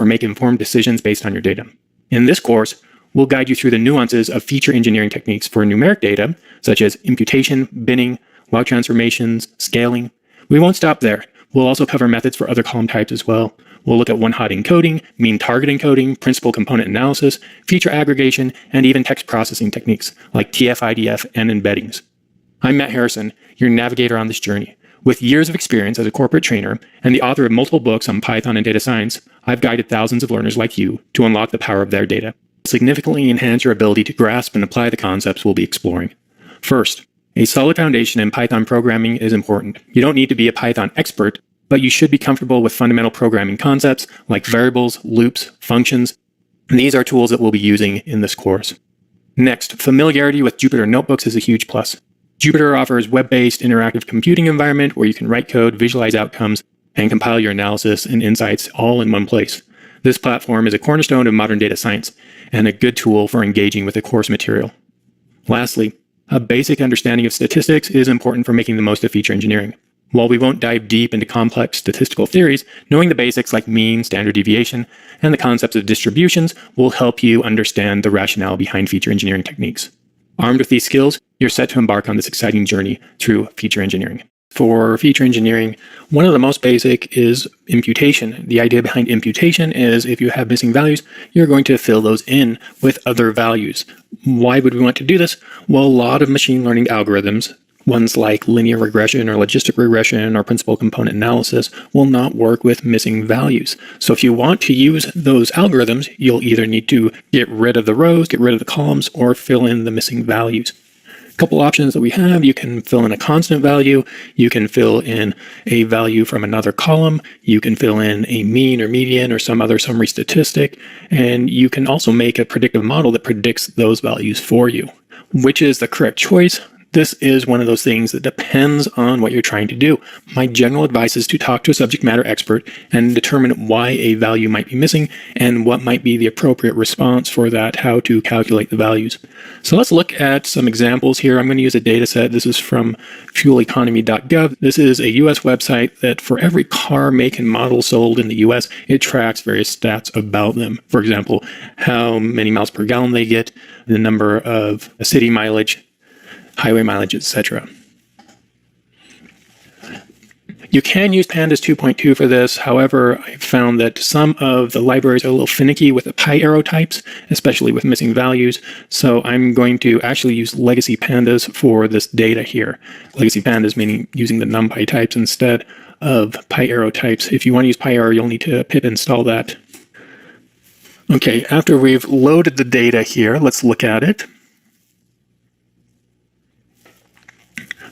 or make informed decisions based on your data. In this course, we'll guide you through the nuances of feature engineering techniques for numeric data, such as imputation, binning, log transformations, scaling. We won't stop there. We'll also cover methods for other column types as well. We'll look at one-hot encoding, mean target encoding, principal component analysis, feature aggregation, and even text processing techniques like TFIDF and embeddings. I'm Matt Harrison, your navigator on this journey. With years of experience as a corporate trainer and the author of multiple books on Python and data science, I've guided thousands of learners like you to unlock the power of their data, significantly enhance your ability to grasp and apply the concepts we'll be exploring. First, a solid foundation in Python programming is important. You don't need to be a Python expert, but you should be comfortable with fundamental programming concepts like variables, loops, functions, and these are tools that we'll be using in this course. Next, familiarity with Jupyter Notebooks is a huge plus. Jupyter offers web-based interactive computing environment where you can write code, visualize outcomes, and compile your analysis and insights all in one place. This platform is a cornerstone of modern data science and a good tool for engaging with the course material. Lastly, a basic understanding of statistics is important for making the most of feature engineering. While we won't dive deep into complex statistical theories, knowing the basics like mean, standard deviation, and the concepts of distributions will help you understand the rationale behind feature engineering techniques. Armed with these skills, you're set to embark on this exciting journey through feature engineering. For feature engineering, one of the most basic is imputation. The idea behind imputation is if you have missing values, you're going to fill those in with other values. Why would we want to do this? Well, a lot of machine learning algorithms, ones like linear regression or logistic regression or principal component analysis, will not work with missing values. So if you want to use those algorithms, you'll either need to get rid of the rows, get rid of the columns, or fill in the missing values. A couple options that we have: you can fill in a constant value, you can fill in a value from another column, you can fill in a mean or median or some other summary statistic, and you can also make a predictive model that predicts those values for you. Which is the correct choice? This is one of those things that depends on what you're trying to do. My general advice is to talk to a subject matter expert and determine why a value might be missing and what might be the appropriate response for that, how to calculate the values. So let's look at some examples here. I'm going to use a data set. This is from fueleconomy.gov. This is a US website that for every car make and model sold in the US, it tracks various stats about them. For example, how many miles per gallon they get, the number of city mileage, highway mileage, etc. You can use Pandas 2.2 for this. However, I found that some of the libraries are a little finicky with the pi-arrow types, especially with missing values. So I'm going to actually use legacy pandas for this data here. Legacy pandas meaning using the NumPy types instead of pi-arrow types. If you want to use pi-arrow, you'll need to pip install that. Okay, after we've loaded the data here, let's look at it.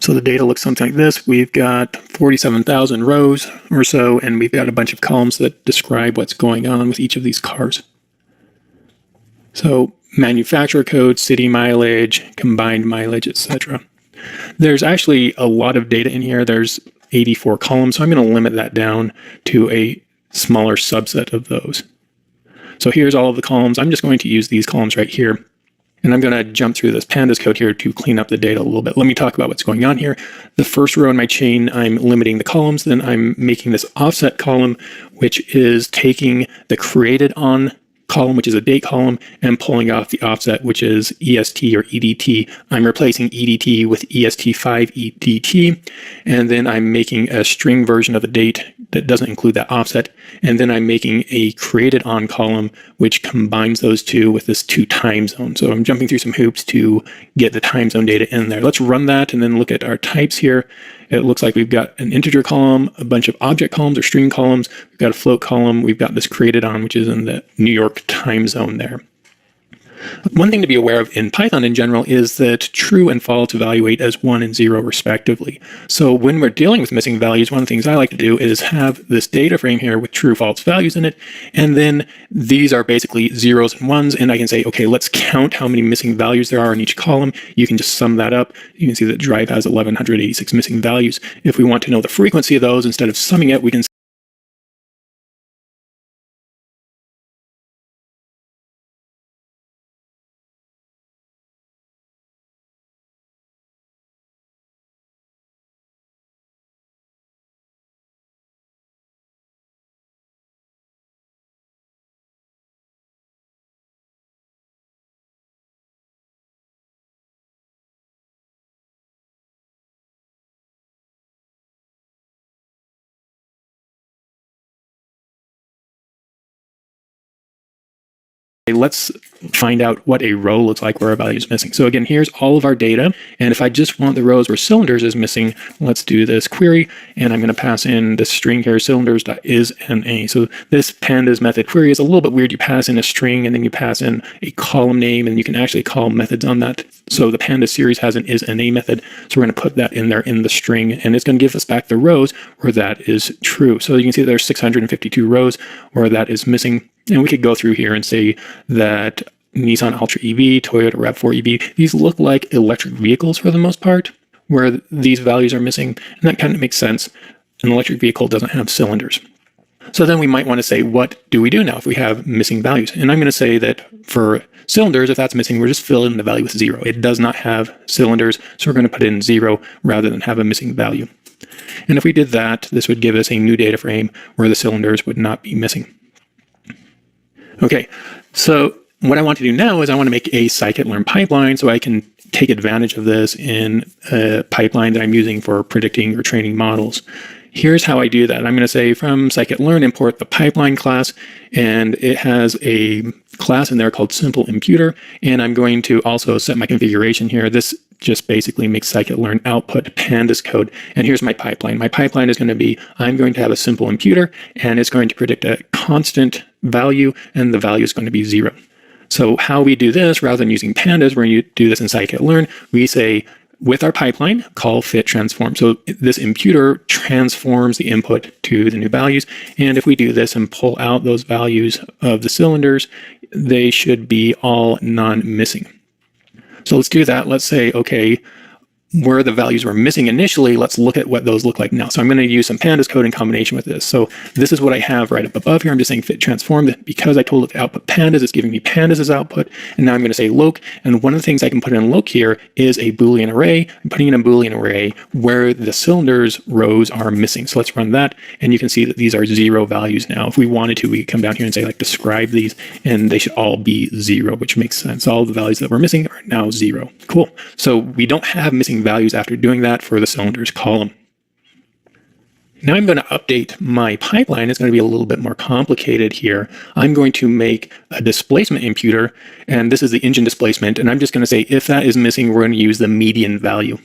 So the data looks something like this. We've got 47,000 rows or so, and we've got a bunch of columns that describe what's going on with each of these cars. So manufacturer code, city mileage, combined mileage, etc. There's actually a lot of data in here. There's 84 columns, so I'm going to limit that down to a smaller subset of those. So here's all of the columns. I'm just going to use these columns right here. And I'm going to jump through this pandas code here to clean up the data a little bit. Let me talk about what's going on here. The first row in my chain, I'm limiting the columns. Then I'm making this offset column, which is taking the created on column, which is a date column, and pulling off the offset, which is EST or EDT. I'm replacing EDT with EST5 EDT, and then I'm making a string version of the date that doesn't include that offset, and then I'm making a created on column, which combines those two with this to time zone. So I'm jumping through some hoops to get the time zone data in there. Let's run that and then look at our types here. It looks like we've got an integer column, a bunch of object columns or string columns. We've got a float column. We've got this created on, which is in the New York time zone there. One thing to be aware of in Python in general is that true and false evaluate as 1 and 0 respectively. So when we're dealing with missing values, one of the things I like to do is have this data frame here with true, false values in it. And then these are basically zeros and ones. And I can say, okay, let's count how many missing values there are in each column. You can just sum that up. You can see that Drive has 1186 missing values. If we want to know the frequency of those, instead of summing it, we can Let's find out what a row looks like where a value is missing. So again, here's all of our data. And if I just want the rows where cylinders is missing, let's do this query. And I'm going to pass in this string here, cylinders.isNA. So this pandas method query is a little bit weird. You pass in a string and then you pass in a column name, and you can actually call methods on that. So the pandas series has an isNA method. So we're going to put that in there in the string, and it's going to give us back the rows where that is true. So you can see there's 652 rows where that is missing. And we could go through here and say that Nissan Ultra EV, Toyota RAV4 EV, these look like electric vehicles for the most part, where these values are missing. And that kind of makes sense. An electric vehicle doesn't have cylinders. So then we might want to say, what do we do now if we have missing values? And I'm going to say that for cylinders, if that's missing, we're just filling the value with 0. It does not have cylinders, so we're going to put in 0 rather than have a missing value. And if we did that, this would give us a new data frame where the cylinders would not be missing. Okay, so what I want to do now is I want to make a scikit-learn pipeline so I can take advantage of this in a pipeline that I'm using for predicting or training models. Here's how I do that. I'm going to say from scikit-learn import the pipeline class, and it has a class in there called simple imputer, and I'm going to also set my configuration here. This just basically makes scikit-learn output pandas code. And here's my pipeline. My pipeline is going to be, I'm going to have a simple imputer, and it's going to predict a constant value, and the value is going to be 0. So how we do this, rather than using pandas, we're going to do this in scikit-learn. We say, with our pipeline, call fit transform. So this imputer transforms the input to the new values. And if we do this and pull out those values of the cylinders, they should be all non-missing. So let's do that. Let's say, okay, where the values were missing initially, let's look at what those look like now. So I'm going to use some pandas code in combination with this. So this is what I have right up above here. I'm just saying fit transform. Because I told it to output pandas, it's giving me pandas as output. And now I'm going to say loc. And one of the things I can put in loc here is a Boolean array. I'm putting in a Boolean array where the cylinders rows are missing. So let's run that. And you can see that these are 0 values now. If we wanted to, we could come down here and say like describe these, and they should all be 0, which makes sense. All the values that were missing are now 0. Cool. So we don't have missing values after doing that for the cylinders column. Now I'm going to update my pipeline. It's going to be a little bit more complicated here. I'm going to make a displacement imputer, and this is the engine displacement. And I'm just going to say if that is missing, we're going to use the median value.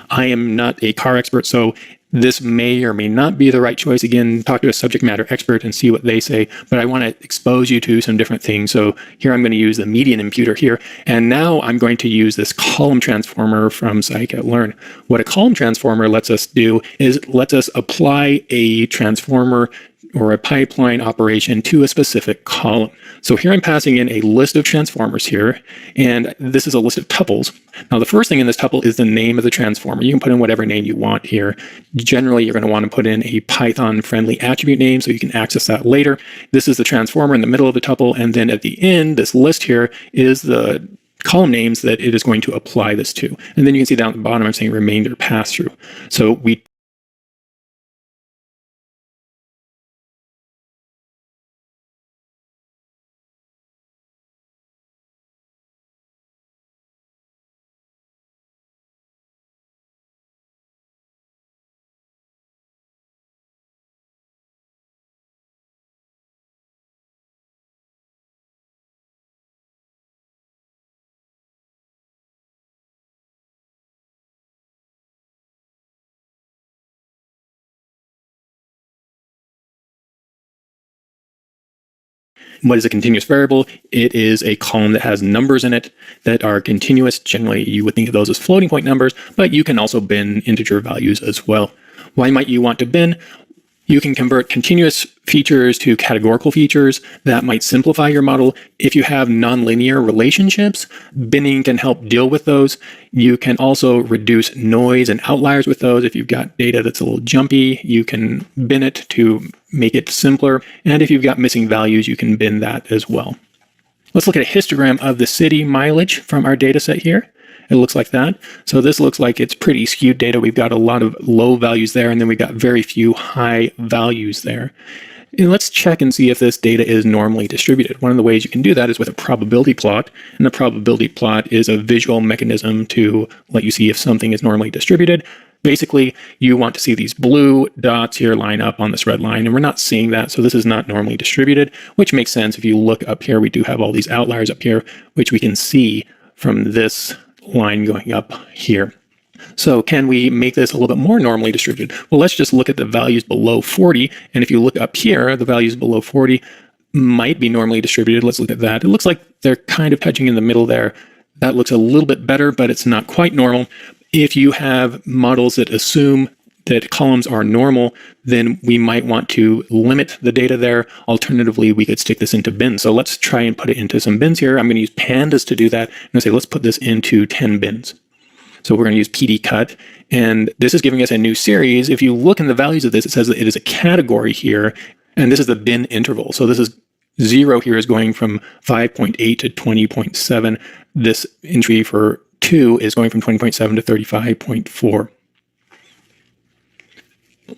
I am not a car expert, so this may or may not be the right choice. Again, talk to a subject matter expert and see what they say, but I want to expose you to some different things. So here I'm going to use the median imputer here, and now I'm going to use this column transformer from scikit-learn. What a column transformer lets us do is lets us apply a transformer or a pipeline operation to a specific column. So here I'm passing in a list of transformers here, and this is a list of tuples. Now the first thing in this tuple is the name of the transformer. You can put in whatever name you want here. Generally, you're going to want to put in a Python-friendly attribute name so you can access that later. This is the transformer in the middle of the tuple, and then at the end, this list here is the column names that it is going to apply this to. And then you can see down at the bottom, I'm saying remainder pass-through. So we What is a continuous variable? It is a column that has numbers in it that are continuous. Generally, you would think of those as floating point numbers, but you can also bin integer values as well. Why might you want to bin? You can convert continuous features to categorical features. That might simplify your model. If you have nonlinear relationships, binning can help deal with those. You can also reduce noise and outliers with those. If you've got data that's a little jumpy, you can bin it to make it simpler. And if you've got missing values, you can bin that as well. Let's look at a histogram of the city mileage from our data set here. It looks like that. So this looks like it's pretty skewed data. We've got a lot of low values there, and then we've got very few high values there. And let's check and see if this data is normally distributed. One of the ways you can do that is with a probability plot. And the probability plot is a visual mechanism to let you see if something is normally distributed. Basically, you want to see these blue dots here line up on this red line, and we're not seeing that, so this is not normally distributed, which makes sense. If you look up here, we do have all these outliers up here, which we can see from this line going up here. So can we make this a little bit more normally distributed? Well, let's just look at the values below 40, and if you look up here, the values below 40 might be normally distributed. Let's look at that. It looks like they're kind of touching in the middle there. That looks a little bit better, but it's not quite normal. If you have models that assume that columns are normal, then we might want to limit the data there. Alternatively, we could stick this into bins. So let's try and put it into some bins here. I'm going to use pandas to do that. I'm going to say, let's put this into 10 bins. So we're going to use pdcut, and this is giving us a new series. If you look in the values of this, it says that it is a category here, and this is the bin interval. So this is 0 here is going from 5.8 to 20.7. This entry for 2 is going from 20.7 to 35.4.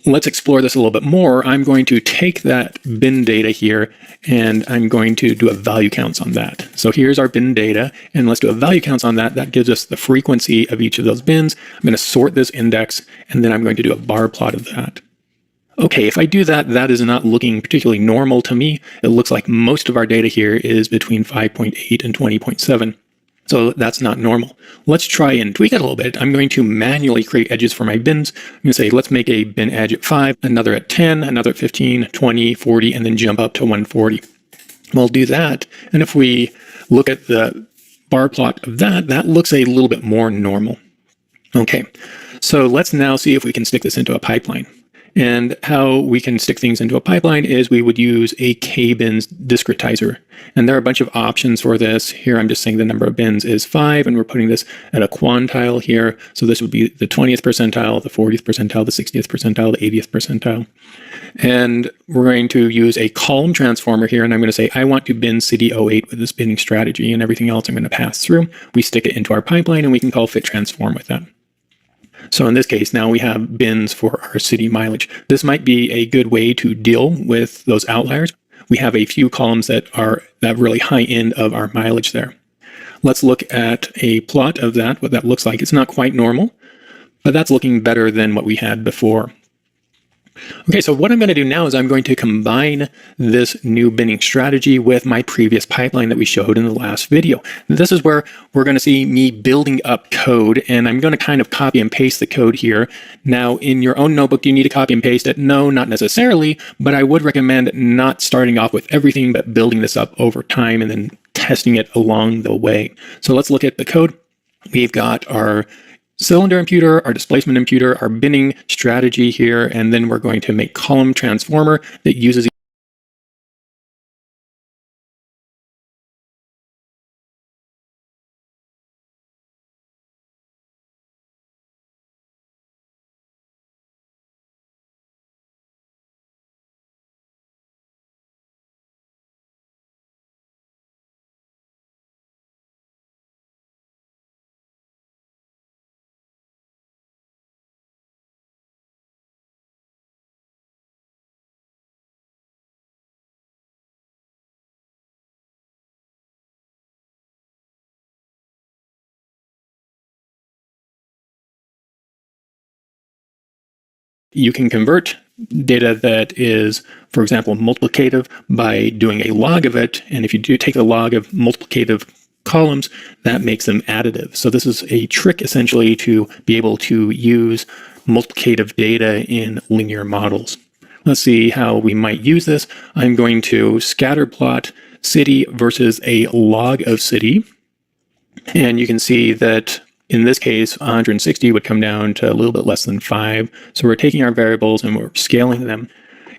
Let's explore this a little bit more. I'm going to take that bin data here, and I'm going to do a value counts on that. So here's our bin data, and let's do a value counts on that. That gives us the frequency of each of those bins. I'm going to sort this index, and then I'm going to do a bar plot of that. Okay, if I do that, that is not looking particularly normal to me. It looks like most of our data here is between 5.8 and 20.7. So that's not normal. Let's try and tweak it a little bit. I'm going to manually create edges for my bins. I'm going to say, let's make a bin edge at 5, another at 10, another at 15, 20, 40, and then jump up to 140. We'll do that. And if we look at the bar plot of that, that looks a little bit more normal. Okay, so let's now see if we can stick this into a pipeline. And how we can stick things into a pipeline is we would use a k-bins discretizer. And there are a bunch of options for this. Here I'm just saying the number of bins is 5, and we're putting this at a quantile here. So this would be the 20th percentile, the 40th percentile, the 60th percentile, the 80th percentile. And we're going to use a column transformer here, and I'm going to say I want to bin city 08 with this binning strategy, and everything else I'm going to pass through. We stick it into our pipeline, and we can call fit transform with that. So in this case, now we have bins for our city mileage. This might be a good way to deal with those outliers. We have a few columns that are that really high end of our mileage there. Let's look at a plot of that, what that looks like. It's not quite normal, but that's looking better than what we had before. Okay, so what I'm going to do now is I'm going to combine this new binning strategy with my previous pipeline that we showed in the last video. This is where we're going to see me building up code, and I'm going to kind of copy and paste the code here. Now, in your own notebook, do you need to copy and paste it? No, not necessarily, but I would recommend not starting off with everything, but building this up over time and then testing it along the way. So let's look at the code. We've got our cylinder imputer, our displacement imputer, our binning strategy here, and then we're going to make column transformer that uses you can convert data that is, for example, multiplicative by doing a log of it. And if you do take a log of multiplicative columns, that makes them additive. So this is a trick essentially to be able to use multiplicative data in linear models. Let's see how we might use this. I'm going to scatter plot city versus a log of city. And you can see that in this case, 160 would come down to a little bit less than 5. So we're taking our variables and we're scaling them.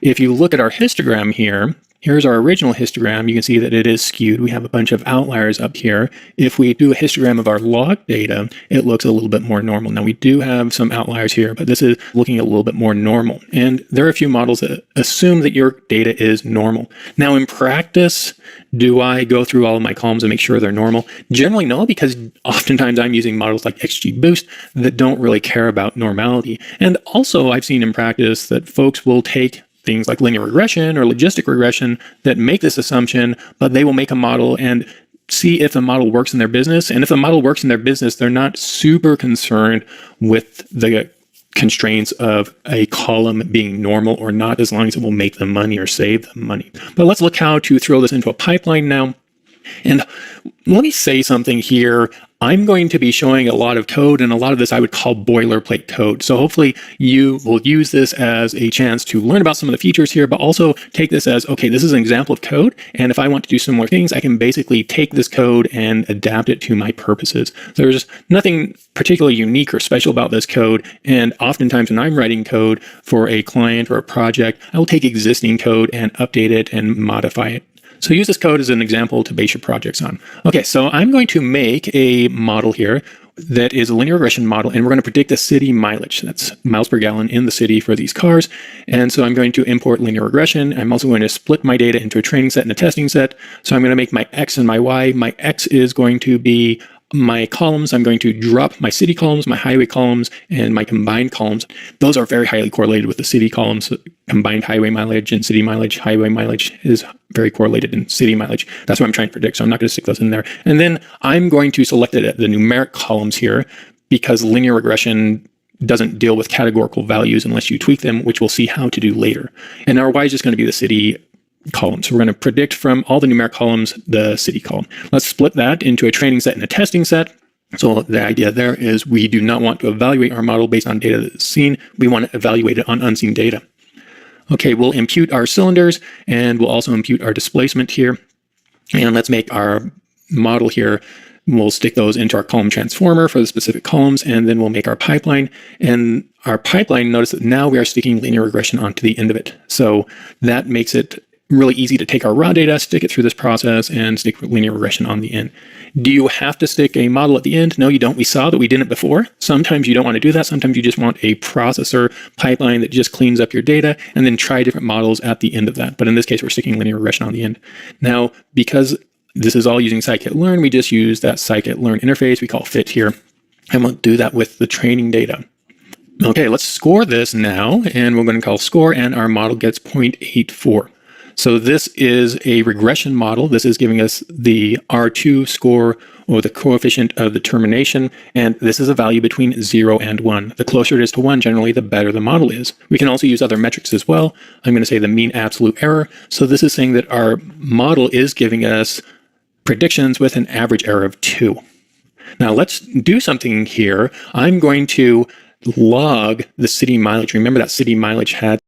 If you look at our histogram here, here's our original histogram. You can see that it is skewed. We have a bunch of outliers up here. If we do a histogram of our log data, it looks a little bit more normal. Now we do have some outliers here, but this is looking a little bit more normal. And there are a few models that assume that your data is normal. Now in practice, do I go through all of my columns and make sure they're normal? Generally no, because oftentimes I'm using models like XGBoost that don't really care about normality. And also I've seen in practice that folks will take things like linear regression or logistic regression that make this assumption, but they will make a model and see if the model works in their business. And if the model works in their business, they're not super concerned with the constraints of a column being normal or not, as long as it will make them money or save them money. But let's look how to throw this into a pipeline now. And let me say something here. I'm going to be showing a lot of code, and a lot of this I would call boilerplate code. So hopefully you will use this as a chance to learn about some of the features here, but also take this as, okay, this is an example of code. And if I want to do similar things, I can basically take this code and adapt it to my purposes. There's nothing particularly unique or special about this code. And oftentimes when I'm writing code for a client or a project, I will take existing code and update it and modify it. So use this code as an example to base your projects on. Okay, so I'm going to make a model here that is a linear regression model, and we're going to predict the city mileage. That's miles per gallon in the city for these cars. And so I'm going to import linear regression. I'm also going to split my data into a training set and a testing set. So I'm going to make my X and my Y. My X is going to be my columns. I'm going to drop my city columns, my highway columns, and my combined columns. Those are very highly correlated with the city columns. Combined highway mileage and city mileage. Highway mileage is very correlated in city mileage. That's what I'm trying to predict, so I'm not going to stick those in there. And then I'm going to select it at the numeric columns here, because linear regression doesn't deal with categorical values unless you tweak them, which we'll see how to do later. And our Y is just going to be the city column. So we're going to predict from all the numeric columns the city column. Let's split that into a training set and a testing set. So the idea there is we do not want to evaluate our model based on data that's seen. We want to evaluate it on unseen data. Okay, we'll impute our cylinders, and we'll also impute our displacement here. And let's make our model here. We'll stick those into our column transformer for the specific columns, and then we'll make our pipeline. And our pipeline, notice that now we are sticking linear regression onto the end of it. So that makes it really easy to take our raw data, stick it through this process, and stick linear regression on the end. Do you have to stick a model at the end? No, you don't. We saw that we didn't before. Sometimes you don't want to do that. Sometimes you just want a processor pipeline that just cleans up your data and then try different models at the end of that. But in this case, we're sticking linear regression on the end. Now, because this is all using scikit-learn, we just use that scikit-learn interface we call fit here. And we'll do that with the training data. Okay, let's score this now, and we're going to call score, and our model gets 0.84. So this is a regression model. This is giving us the R2 score, or the coefficient of determination, and this is a value between 0 and 1. The closer it is to 1, generally, the better the model is. We can also use other metrics as well. I'm going to say the mean absolute error. So this is saying that our model is giving us predictions with an average error of 2. Now let's do something here. I'm going to log the city mileage. Remember that city mileage had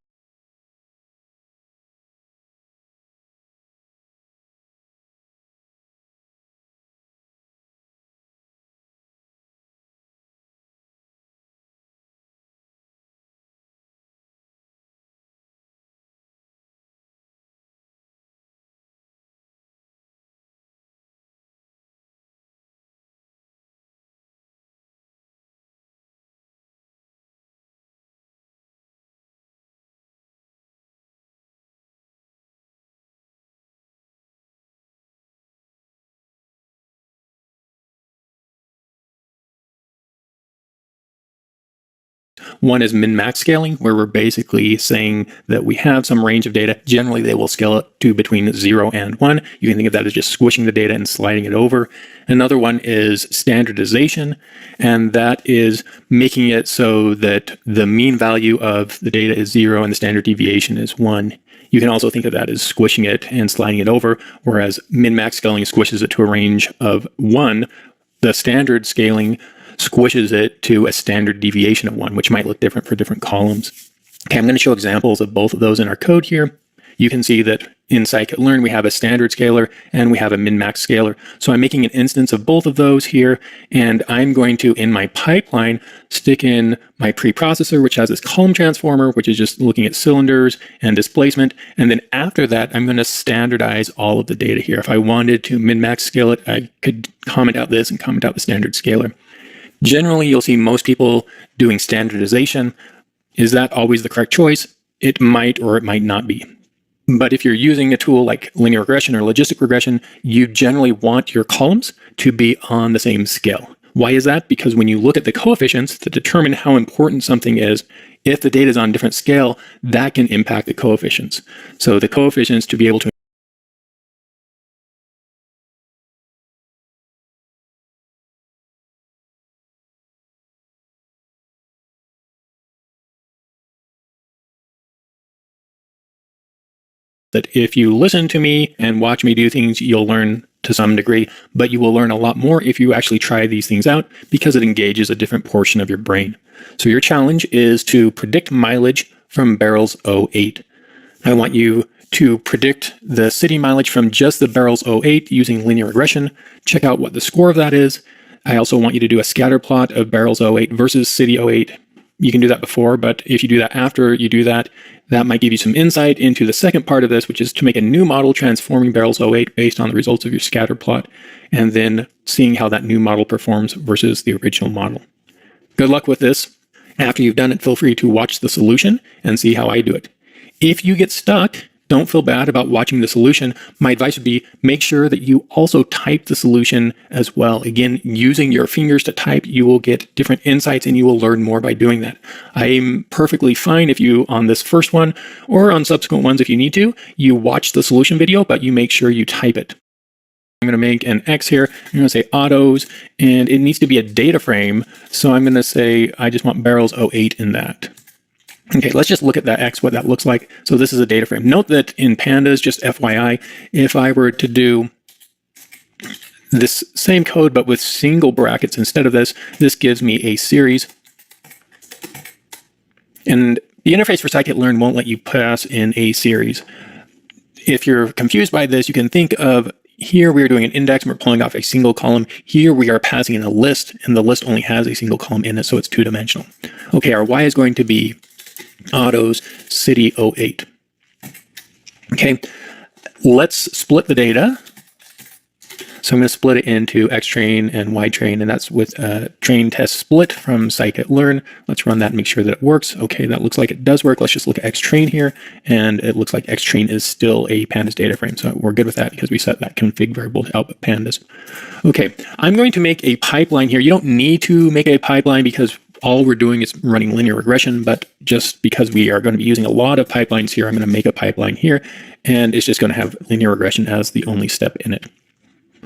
one is min-max scaling, where we're basically saying that we have some range of data. Generally, they will scale it to between 0 and 1. You can think of that as just squishing the data and sliding it over. Another one is standardization, and that is making it so that the mean value of the data is 0 and the standard deviation is 1. You can also think of that as squishing it and sliding it over, whereas min-max scaling squishes it to a range of 1. The standard scaling squishes it to a standard deviation of 1, which might look different for different columns. Okay, I'm going to show examples of both of those in our code here. You can see that in scikit-learn, we have a standard scaler and we have a min-max scaler. So I'm making an instance of both of those here, and I'm going to, in my pipeline, stick in my preprocessor, which has this column transformer, which is just looking at cylinders and displacement. And then after that, I'm going to standardize all of the data here. If I wanted to min-max scale it, I could comment out this and comment out the standard scaler. Generally, you'll see most people doing standardization. Is that always the correct choice? It might or it might not be. But if you're using a tool like linear regression or logistic regression, you generally want your columns to be on the same scale. Why is that? Because when you look at the coefficients to determine how important something is, if the data is on a different scale, that can impact the coefficients. So the coefficients, to be able to that if you listen to me and watch me do things, you'll learn to some degree, but you will learn a lot more if you actually try these things out because it engages a different portion of your brain. So your challenge is to predict mileage from barrels 08. I want you to predict the city mileage from just the barrels 08 using linear regression. Check out what the score of that is. I also want you to do a scatter plot of barrels 08 versus city 08. You can do that before, but if you do that after you do that, that might give you some insight into the second part of this, which is to make a new model transforming barrels 08 based on the results of your scatter plot, and then seeing how that new model performs versus the original model. Good luck with this. After you've done it, feel free to watch the solution and see how I do it. If you get stuck, don't feel bad about watching the solution. My advice would be make sure that you also type the solution as well. Again, using your fingers to type, you will get different insights and you will learn more by doing that. I'm perfectly fine if you, on this first one or on subsequent ones if you need to, you watch the solution video, but you make sure you type it. I'm going to make an X here. I'm going to say autos, and it needs to be a data frame. So I'm going to say I just want barrels 08 in that. Okay, let's just look at that X, what that looks like. So this is a data frame. Note that in pandas, just FYI, if I were to do this same code, but with single brackets instead of this, this gives me a series. And the interface for scikit-learn won't let you pass in a series. If you're confused by this, you can think of here we are doing an index and we're pulling off a single column. Here we are passing in a list, and the list only has a single column in it, so it's two-dimensional. Okay, our Y is going to be autos city 08. Okay, let's split the data. So I'm going to split it into X train and Y train, and that's with a train test split from scikit-learn. Let's run that and make sure that it works. Okay, that looks like it does work. Let's just look at X train here, and it looks like X train is still a pandas data frame. So we're good with that because we set that config variable to output pandas. Okay, I'm going to make a pipeline here. You don't need to make a pipeline because all we're doing is running linear regression, but just because we are going to be using a lot of pipelines here, I'm going to make a pipeline here, and it's just going to have linear regression as the only step in it.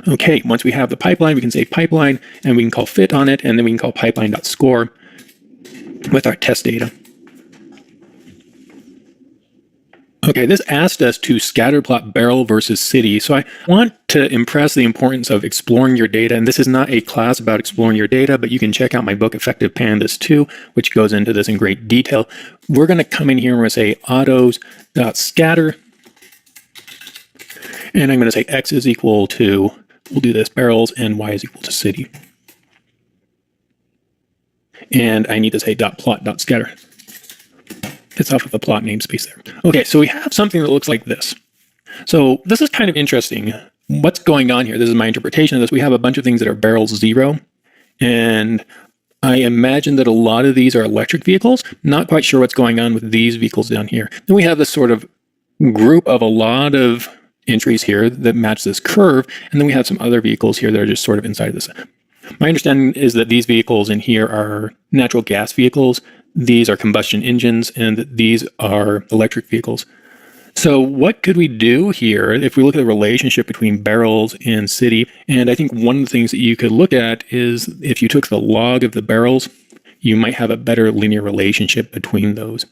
Okay, once we have the pipeline, we can say pipeline, and we can call fit on it, and then we can call pipeline.score with our test data. Okay, this asked us to scatterplot barrel versus city. So I want to impress the importance of exploring your data. And this is not a class about exploring your data, but you can check out my book, Effective Pandas 2, which goes into this in great detail. We're going to come in here and we're going to say autos.scatter. And I'm going to say X is equal to, we'll do this, barrels, and Y is equal to city. And I need to say .plot.scatter. It's off of the plot namespace there. Okay, so we have something that looks like this. So this is kind of interesting. What's going on here? This is my interpretation of this. We have a bunch of things that are barrels 0. And I imagine that a lot of these are electric vehicles. Not quite sure what's going on with these vehicles down here. Then we have this sort of group of a lot of entries here that match this curve. And then we have some other vehicles here that are just sort of inside of this. My understanding is that these vehicles in here are natural gas vehicles. These are combustion engines, and these are electric vehicles. So what could we do here if we look at the relationship between barrels and city? And I think one of the things that you could look at is if you took the log of the barrels, you might have a better linear relationship between those.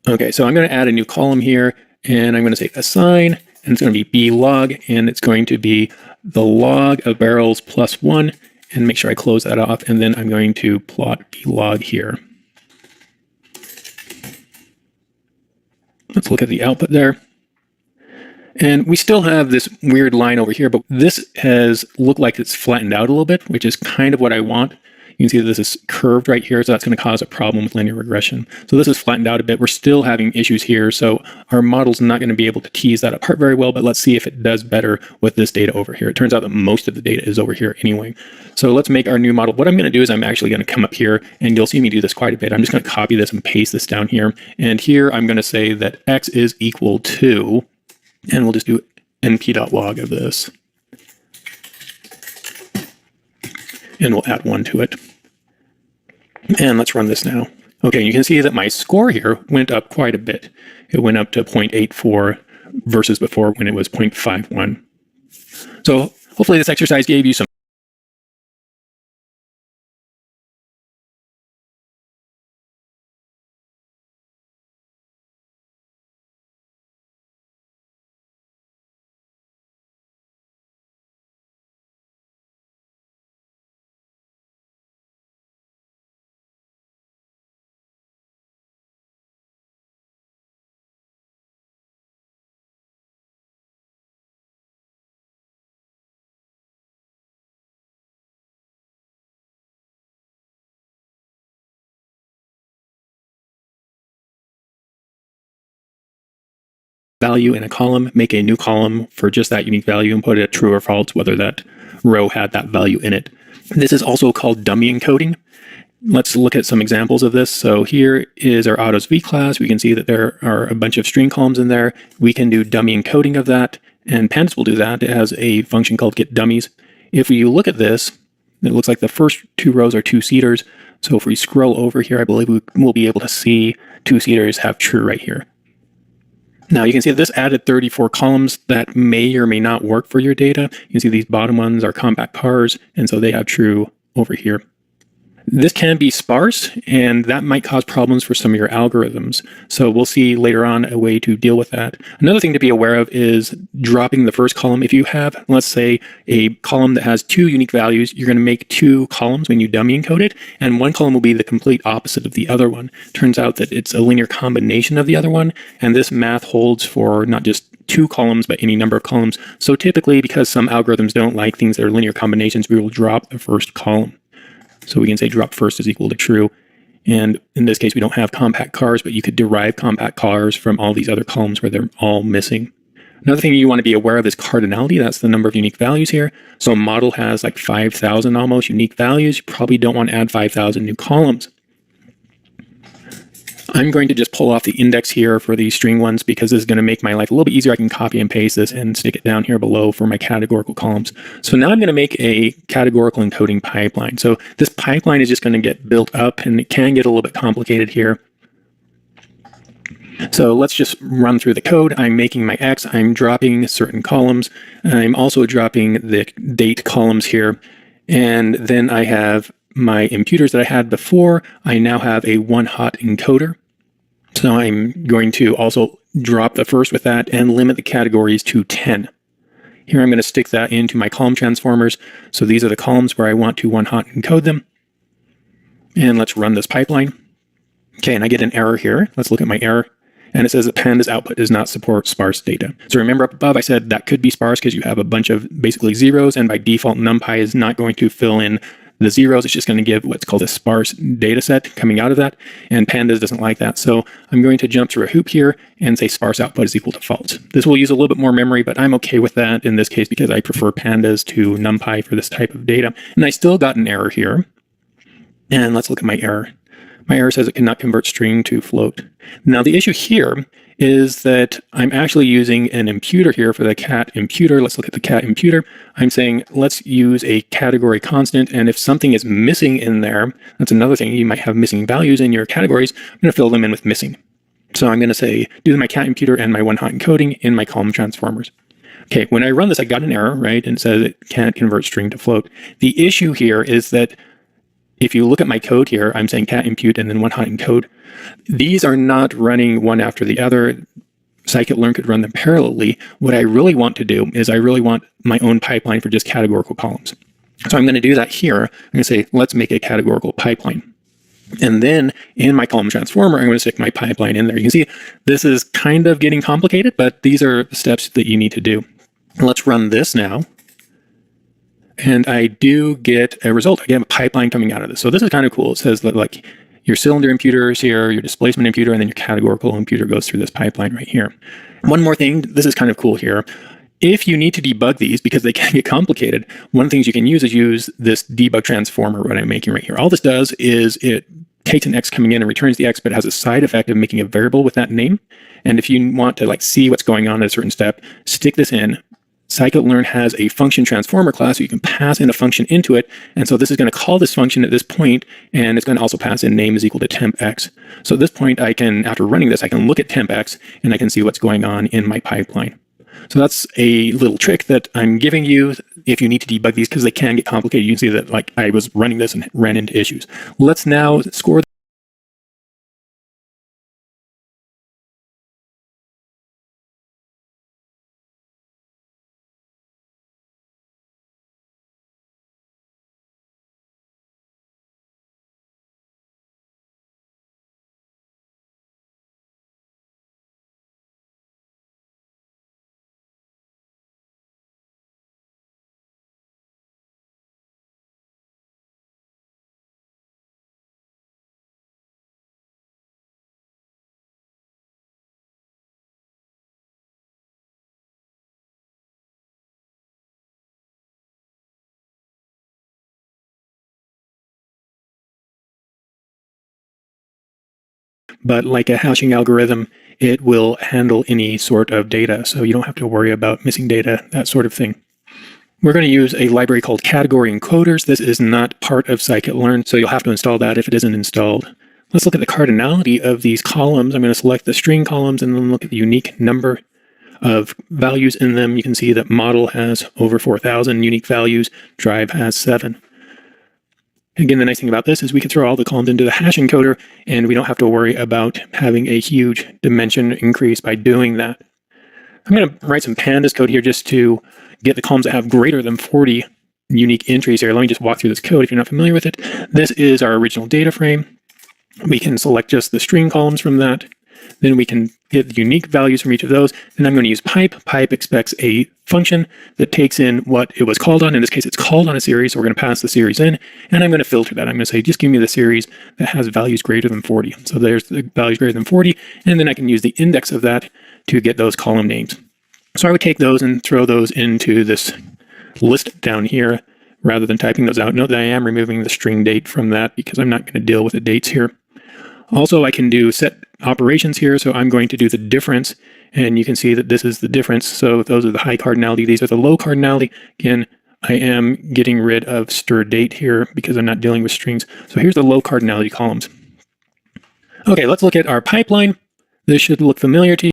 Okay, so I'm going to add a new column here, and I'm going to say assign, and it's going to be b log, and it's going to be the log of barrels plus 1, and make sure I close that off, and then I'm going to plot b log here. Let's look at the output there. And we still have this weird line over here, but this has looked like it's flattened out a little bit, which is kind of what I want. You can see that this is curved right here, so that's going to cause a problem with linear regression. So this is flattened out a bit. We're still having issues here, so our model's not going to be able to tease that apart very well, but let's see if it does better with this data over here. It turns out that most of the data is over here anyway. So let's make our new model. What I'm going to do is I'm actually going to come up here, and you'll see me do this quite a bit. I'm just going to copy this and paste this down here. And here I'm going to say that X is equal to, and we'll just do np.log of this. And we'll add 1 to it. And let's run this now. Okay, you can see that my score here went up quite a bit. It went up to 0.84 versus before when it was 0.51. So hopefully this exercise gave you some value in a column, make a new column for just that unique value and put it true or false, whether that row had that value in it. This is also called dummy encoding. Let's look at some examples of this. So here is our autos v class. We can see that there are a bunch of string columns in there. We can do dummy encoding of that, and pandas will do that. It has a function called getDummies. If we look at this, it looks like the first two rows are two-seaters. So if we scroll over here, I believe we'll be able to see two-seaters have true right here. Now you can see that this added 34 columns that may or may not work for your data. You can see these bottom ones are compact cars, and so they have true over here. This can be sparse, and that might cause problems for some of your algorithms. So we'll see later on a way to deal with that. Another thing to be aware of is dropping the first column. If you have, let's say, a column that has two unique values, you're going to make two columns when you dummy encode it, and one column will be the complete opposite of the other one. Turns out that it's a linear combination of the other one, and this math holds for not just two columns, but any number of columns. So typically, because some algorithms don't like things that are linear combinations, we will drop the first column. So we can say drop first is equal to true. And in this case, we don't have compact cars, but you could derive compact cars from all these other columns where they're all missing. Another thing you want to be aware of is cardinality. That's the number of unique values here. So a model has like 5,000 almost unique values. You probably don't want to add 5,000 new columns. I'm going to just pull off the index here for these string ones because this is going to make my life a little bit easier. I can copy and paste this and stick it down here below for my categorical columns. So now I'm going to make a categorical encoding pipeline. So this pipeline is just going to get built up, and it can get a little bit complicated here. So let's just run through the code. I'm making my X. I'm dropping certain columns. I'm also dropping the date columns here. And then I have my imputers that I had before. I now have a one-hot encoder. So I'm going to also drop the first with that and limit the categories to 10. Here I'm going to stick that into my column transformers. So these are the columns where I want to one-hot encode them. And let's run this pipeline. Okay, and I get an error here. Let's look at my error. And it says that pandas output does not support sparse data. So remember up above I said that could be sparse because you have a bunch of basically zeros, and by default NumPy is not going to fill in the zeros. It's just going to give what's called a sparse data set coming out of that, and pandas doesn't like that. So I'm going to jump through a hoop here and say sparse output is equal to false. This will use a little bit more memory, but I'm okay with that in this case because I prefer pandas to NumPy for this type of data. And I still got an error here. And let's look at my error. My error says it cannot convert string to float. Now the issue here is that I'm actually using an imputer here for the cat imputer. Let's look at the cat imputer. I'm saying let's use a category constant, and if something is missing in there, that's another thing. You might have missing values in your categories. I'm going to fill them in with missing. So I'm going to say do my cat imputer and my one-hot encoding in my column transformers. Okay, when I run this, I got an error, right? And it says it can't convert string to float. The issue here is that if you look at my code here, I'm saying cat impute and then one-hot encode. These are not running one after the other. Scikit-learn could run them parallelly. What I really want to do is I really want my own pipeline for just categorical columns. So I'm going to do that here. I'm going to say, let's make a categorical pipeline. And then in my column transformer, I'm going to stick my pipeline in there. You can see this is kind of getting complicated, but these are the steps that you need to do. Let's run this now. And I do get a result. I get a pipeline coming out of this. So this is kind of cool. It says that like your cylinder imputer is here, your displacement imputer, and then your categorical imputer goes through this pipeline right here. One more thing, this is kind of cool here. If you need to debug these because they can get complicated, one of the things you can use is use this debug transformer, what I'm making right here. All this does is it takes an X coming in and returns the X, but it has a side effect of making a variable with that name. And if you want to like see what's going on at a certain step, stick this in. Scikit-learn has a function transformer class, so you can pass in a function into it. And so this is going to call this function at this point, and it's going to also pass in name is equal to tempx. So at this point, I can, after running this, I can look at tempx, and I can see what's going on in my pipeline. So that's a little trick that I'm giving you if you need to debug these, because they can get complicated. You can see that like I was running this and ran into issues. Let's now score but like a hashing algorithm, it will handle any sort of data. So you don't have to worry about missing data, that sort of thing. We're going to use a library called category encoders. This is not part of scikit-learn, so you'll have to install that if it isn't installed. Let's look at the cardinality of these columns. I'm going to select the string columns and then look at the unique number of values in them. You can see that model has over 4,000 unique values, drive has 7. Again, the nice thing about this is we can throw all the columns into the hash encoder, and we don't have to worry about having a huge dimension increase by doing that. I'm going to write some pandas code here just to get the columns that have greater than 40 unique entries here. Let me just walk through this code if you're not familiar with it. This is our original data frame. We can select just the string columns from that. Then we can get the unique values from each of those. Then I'm going to use pipe. Pipe expects a function that takes in what it was called on. In this case, it's called on a series, so we're going to pass the series in, and I'm going to filter that. I'm going to say, just give me the series that has values greater than 40. So there's the values greater than 40, and then I can use the index of that to get those column names. So I would take those and throw those into this list down here rather than typing those out. Note that I am removing the string date from that because I'm not going to deal with the dates here. Also, I can do set operations here, so I'm going to do the difference, and you can see that this is the difference. So those are the high cardinality, these are the low cardinality. Again, I am getting rid of stir date here because I'm not dealing with strings. So here's the low cardinality columns. Okay, let's look at our pipeline. This should look familiar to you.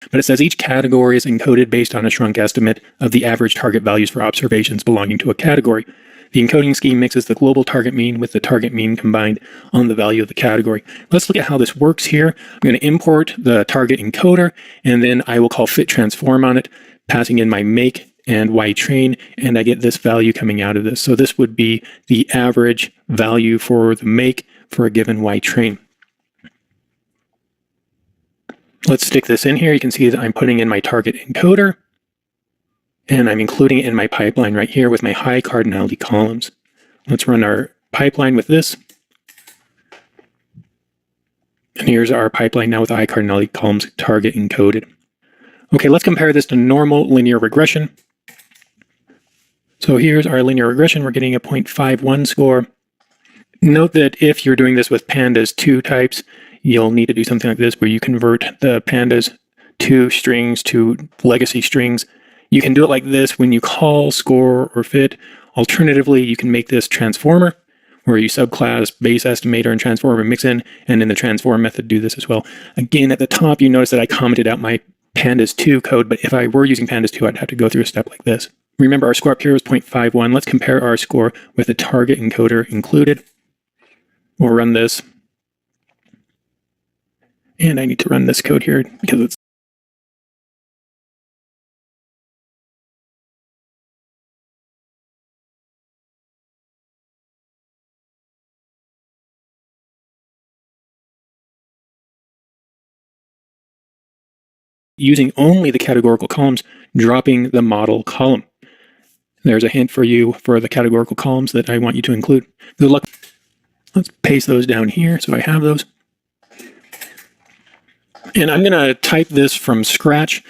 But it says each category is encoded based on a shrunk estimate of the average target values for observations belonging to a category. The encoding scheme mixes the global target mean with the target mean combined on the value of the category. Let's look at how this works here. I'm going to import the target encoder, and then I will call fit transform on it, passing in my make and y train, and I get this value coming out of this. So this would be the average value for the make for a given y train. Let's stick this in here. You can see that I'm putting in my target encoder, and I'm including it in my pipeline right here with my high cardinality columns. Let's run our pipeline with this. And here's our pipeline now with the high cardinality columns target encoded. Okay, let's compare this to normal linear regression. So here's our linear regression. We're getting a 0.51 score. Note that if you're doing this with pandas 2 types, you'll need to do something like this where you convert the pandas to strings to legacy strings. You can do it like this when you call score or fit. Alternatively, you can make this transformer where you subclass base estimator and transformer mix in, and in the transform method do this as well. Again, at the top, you notice that I commented out my pandas 2 code, but if I were using pandas 2, I'd have to go through a step like this. Remember, our score up here was 0.51. Let's compare our score with the target encoder included. We'll run this. And I need to run this code here because it's using only the categorical columns, dropping the model column. There's a hint for you for the categorical columns that I want you to include. Good luck. Let's paste those down here so I have those. And I'm going to type this from scratch.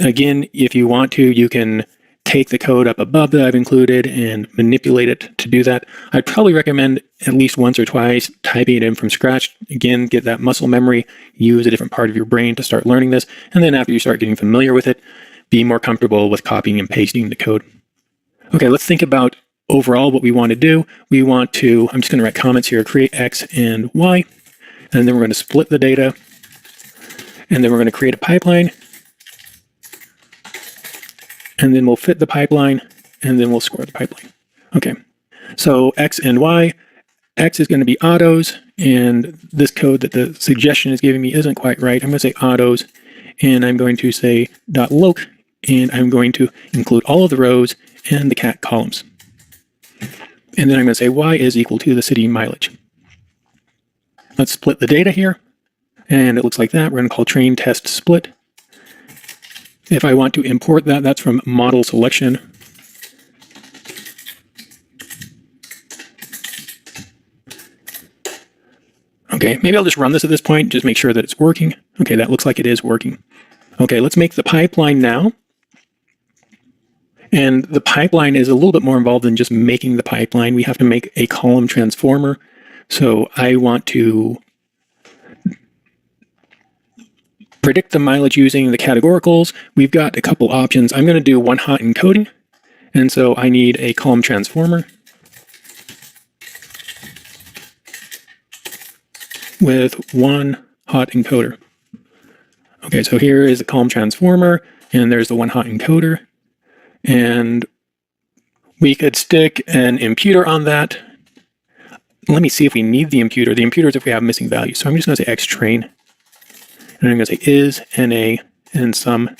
Again, if you want to, you can take the code up above that I've included and manipulate it to do that. I'd probably recommend at least once or twice typing it in from scratch. Again, get that muscle memory, use a different part of your brain to start learning this. And then after you start getting familiar with it, be more comfortable with copying and pasting the code. Okay, let's think about overall what we want to do. We want to, I'm just going to write comments here, create X and Y, and then we're going to split the data. And then we're going to create a pipeline, and then we'll fit the pipeline, and then we'll score the pipeline. Okay, so X and Y. X is going to be autos, and this code that the suggestion is giving me isn't quite right. I'm going to say autos, and I'm going to say .loc, and I'm going to include all of the rows and the cat columns. And then I'm going to say Y is equal to the city mileage. Let's split the data here. And it looks like that. We're going to call train test split. If I want to import that, that's from model selection. Okay, Okay, maybe I'll just run this at this point, just make sure that it's working. Okay, that looks like it is working. Okay, let's make the pipeline now. And the pipeline is a little bit more involved than just making the pipeline. We have to make a column transformer. So I want to predict the mileage using the categoricals. We've got a couple options. I'm going to do one-hot encoding. And so I need a column transformer with one hot encoder. Okay, so here is the column transformer, and there's the one hot encoder. And we could stick an imputer on that. Let me see if we need the imputer. The imputer is if we have missing values. So I'm just going to say xtrain. And I'm going to say is, NA, and sum.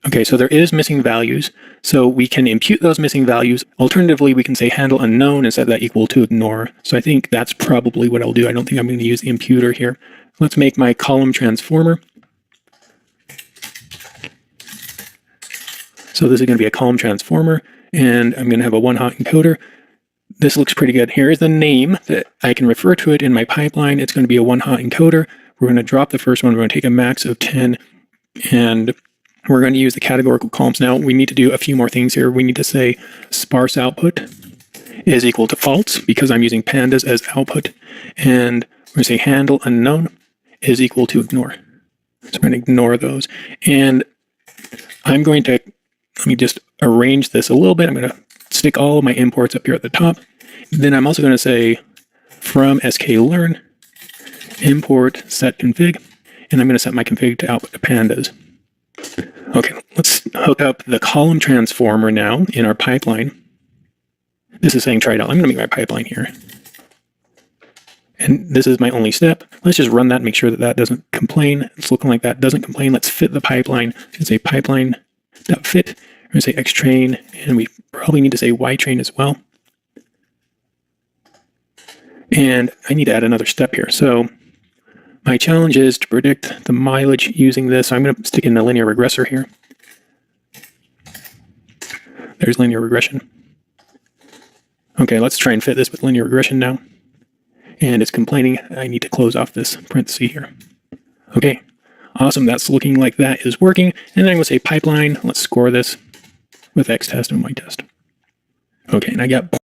Okay, so there is missing values. So we can impute those missing values. Alternatively, we can say handle unknown and set that equal to ignore. So I think that's probably what I'll do. I don't think I'm going to use the imputer here. Let's make my column transformer. So this is going to be a column transformer, and I'm going to have a one-hot encoder. This looks pretty good. Here is the name that I can refer to it in my pipeline. It's going to be a one-hot encoder. We're going to drop the first one. We're going to take a max of 10, and we're going to use the categorical columns. Now, we need to do a few more things here. We need to say sparse output is equal to false because I'm using pandas as output. And we're going to say handle unknown is equal to ignore. So we're going to ignore those. And I'm going to, let me just arrange this a little bit. I'm going to stick all of my imports up here at the top. Then I'm also going to say from sklearn import set config, and I'm going to set my config to output to pandas. Okay, let's hook up the column transformer now in our pipeline. This is saying try it out. I'm going to make my pipeline here. And this is my only step. Let's just run that and make sure that that doesn't complain. It's looking like that doesn't complain. Let's fit the pipeline. Let's say pipeline.fit. We're going to say xtrain, and we probably need to say ytrain as well. And I need to add another step here. So my challenge is to predict the mileage using this. So I'm going to stick in the linear regressor here. There's linear regression. Okay, let's try and fit this with linear regression now. And it's complaining. I need to close off this parenthesis here. Okay, awesome. That's looking like that is working. And then I'm going to say pipeline. Let's score this with xtest and ytest. Okay, and I got what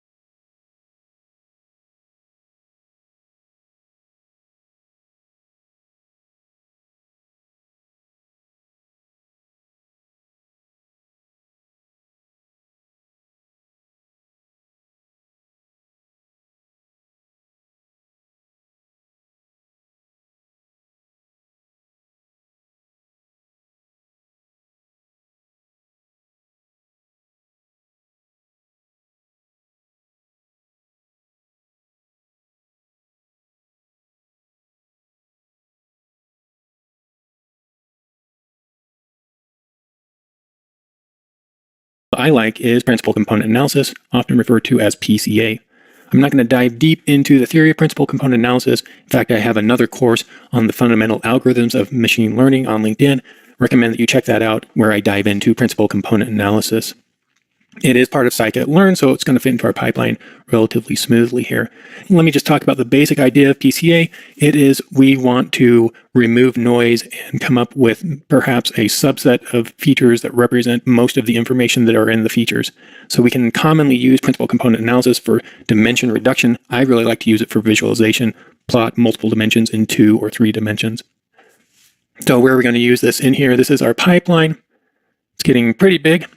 I like is principal component analysis, often referred to as PCA. I'm not going to dive deep into the theory of principal component analysis. In fact, I have another course on the fundamental algorithms of machine learning on LinkedIn. Recommend that you check that out, where I dive into principal component analysis. It is part of scikit-learn, so it's going to fit into our pipeline relatively smoothly here. Let me just talk about the basic idea of PCA. It is we want to remove noise and come up with perhaps a subset of features that represent most of the information that are in the features. So we can commonly use principal component analysis for dimension reduction. I really like to use it for visualization, plot multiple dimensions in 2 or 3 dimensions. So where are we going to use this in here? This is our pipeline. It's getting pretty big.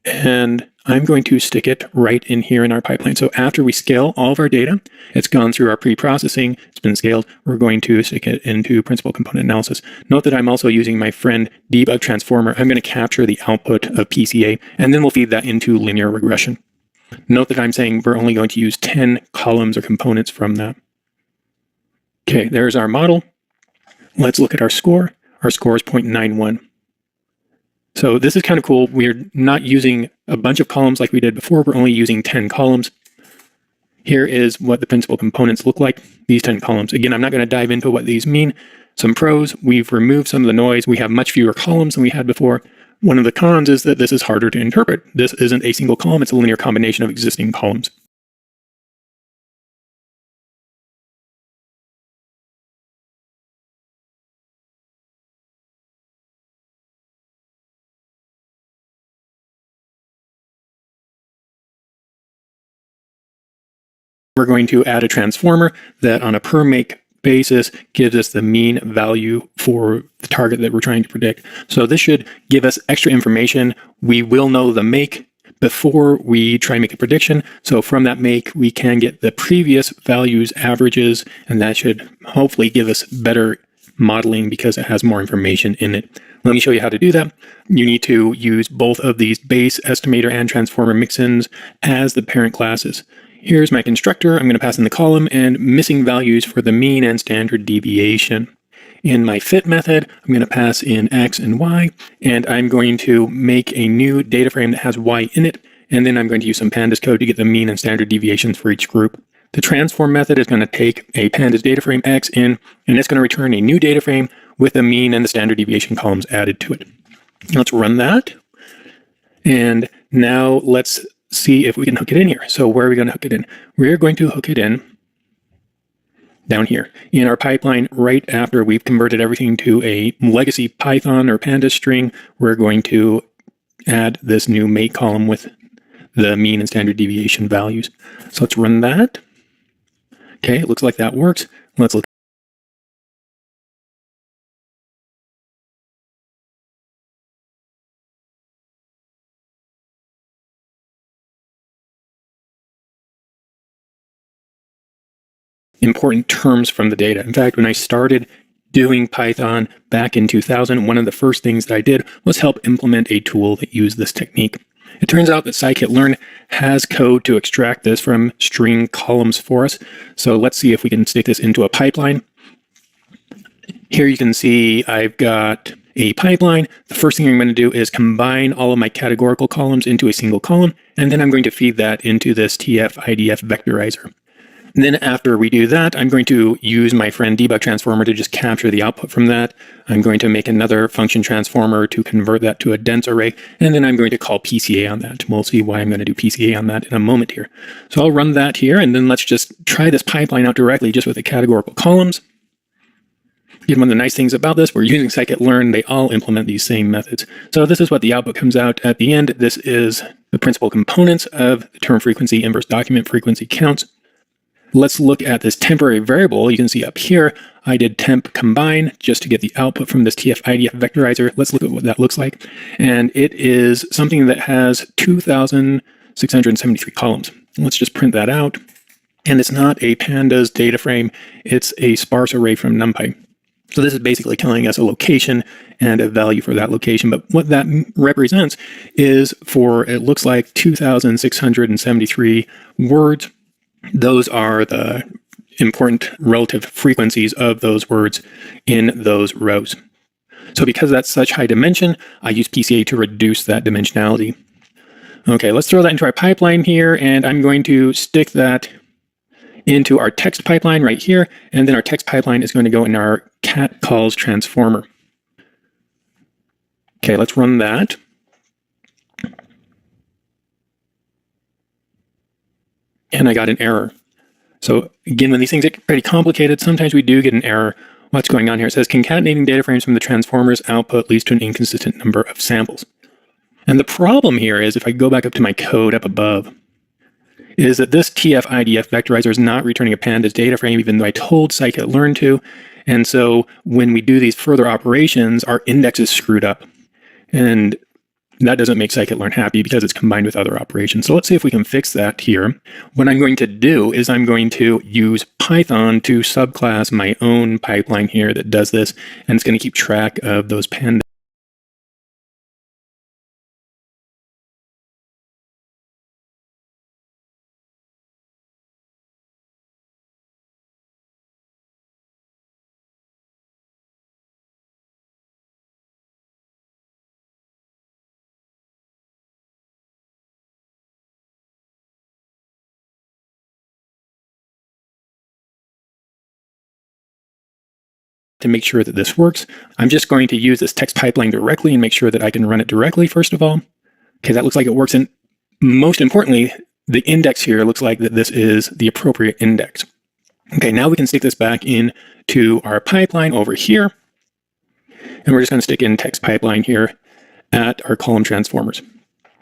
And I'm going to stick it right in here in our pipeline. So after we scale all of our data, it's gone through our pre-processing, it's been scaled, we're going to stick it into principal component analysis. Note that I'm also using my friend debug transformer. I'm going to capture the output of PCA, and then we'll feed that into linear regression. Note that I'm saying we're only going to use 10 columns or components from that. Okay, there's our model. Let's look at our score. Our score is 0.91. So this is kind of cool. We're not using a bunch of columns like we did before. We're only using 10 columns. Here is what the principal components look like, these 10 columns. Again, I'm not going to dive into what these mean. Some pros, we've removed some of the noise. We have much fewer columns than we had before. One of the cons is that this is harder to interpret. This isn't a single column. It's a linear combination of existing columns. we're going to add a transformer that on a per make basis gives us the mean value for the target that we're trying to predict. So this should give us extra information. We will know the make before we try and make a prediction. So from that make, we can get the previous values, averages, and that should hopefully give us better modeling because it has more information in it. Let me show you how to do that. You need to use both of these base estimator and transformer mixins as the parent classes. Here's my constructor. I'm going to pass in the column and missing values for the mean and standard deviation. In my fit method, I'm going to pass in X and Y, and I'm going to make a new data frame that has Y in it, and then I'm going to use some pandas code to get the mean and standard deviations for each group. The transform method is going to take a pandas data frame X in, and it's going to return a new data frame with the mean and the standard deviation columns added to it. Let's run that. And now let's see if we can hook it in here. So where are we going to hook it in? We're going to hook it in down here in our pipeline right after we've converted everything to a legacy Python or pandas string. We're going to add this new make column with the mean and standard deviation values. So let's run that. Okay, it looks like that works. Let's look. Important terms from the data. In fact, when I started doing Python back in 2000, one of the first things that I did was help implement a tool that used this technique. It turns out that scikit-learn has code to extract this from string columns for us. So let's see if we can stick this into a pipeline. Here you can see I've got a pipeline. The first thing I'm going to do is combine all of my categorical columns into a single column, and then I'm going to feed that into this TFIDF vectorizer. And then after we do that, I'm going to use my friend debug transformer to just capture the output from that. I'm going to make another function transformer to convert that to a dense array, and then I'm going to call PCA on that. We'll see why I'm going to do PCA on that in a moment here. So I'll run that here, and then let's just try this pipeline out directly just with the categorical columns. Again, one of the nice things about this, we're using scikit-learn, they all implement these same methods. So this is what the output comes out at the end. This is the principal components of the term frequency, inverse document frequency counts. Let's look at this temporary variable. You can see up here, I did temp combine just to get the output from this TF-IDF vectorizer. Let's look at what that looks like. And it is something that has 2,673 columns. Let's just print that out. And it's not a pandas data frame. It's a sparse array from NumPy. So this is basically telling us a location and a value for that location. But what that represents is for, it looks like 2,673 words. Those are the important relative frequencies of those words in those rows. So because that's such high dimension, I use PCA to reduce that dimensionality. Okay, let's throw that into our pipeline here, and I'm going to stick that into our text pipeline right here, and then our text pipeline is going to go in our cat calls transformer. Okay, let's run that. And I got an error. So again, when these things get pretty complicated, sometimes we do get an error. What's going on here? It says concatenating data frames from the transformer's output leads to an inconsistent number of samples. And the problem here is, if I go back up to my code up above, is that this TF-IDF vectorizer is not returning a pandas data frame, even though I told scikit-learn to. And so when we do these further operations, our index is screwed up. And that doesn't make scikit-learn happy because it's combined with other operations. So let's see if we can fix that here. What I'm going to do is I'm going to use Python to subclass my own pipeline here that does this, and it's going to keep track of those pandas. To make sure that this works, I'm just going to use this text pipeline directly and make sure that I can run it directly first of all. Okay, that looks like it works. And most importantly, the index here looks like that this is the appropriate index. Okay, now we can stick this back into our pipeline over here. And we're just going to stick in text pipeline here at our column transformers.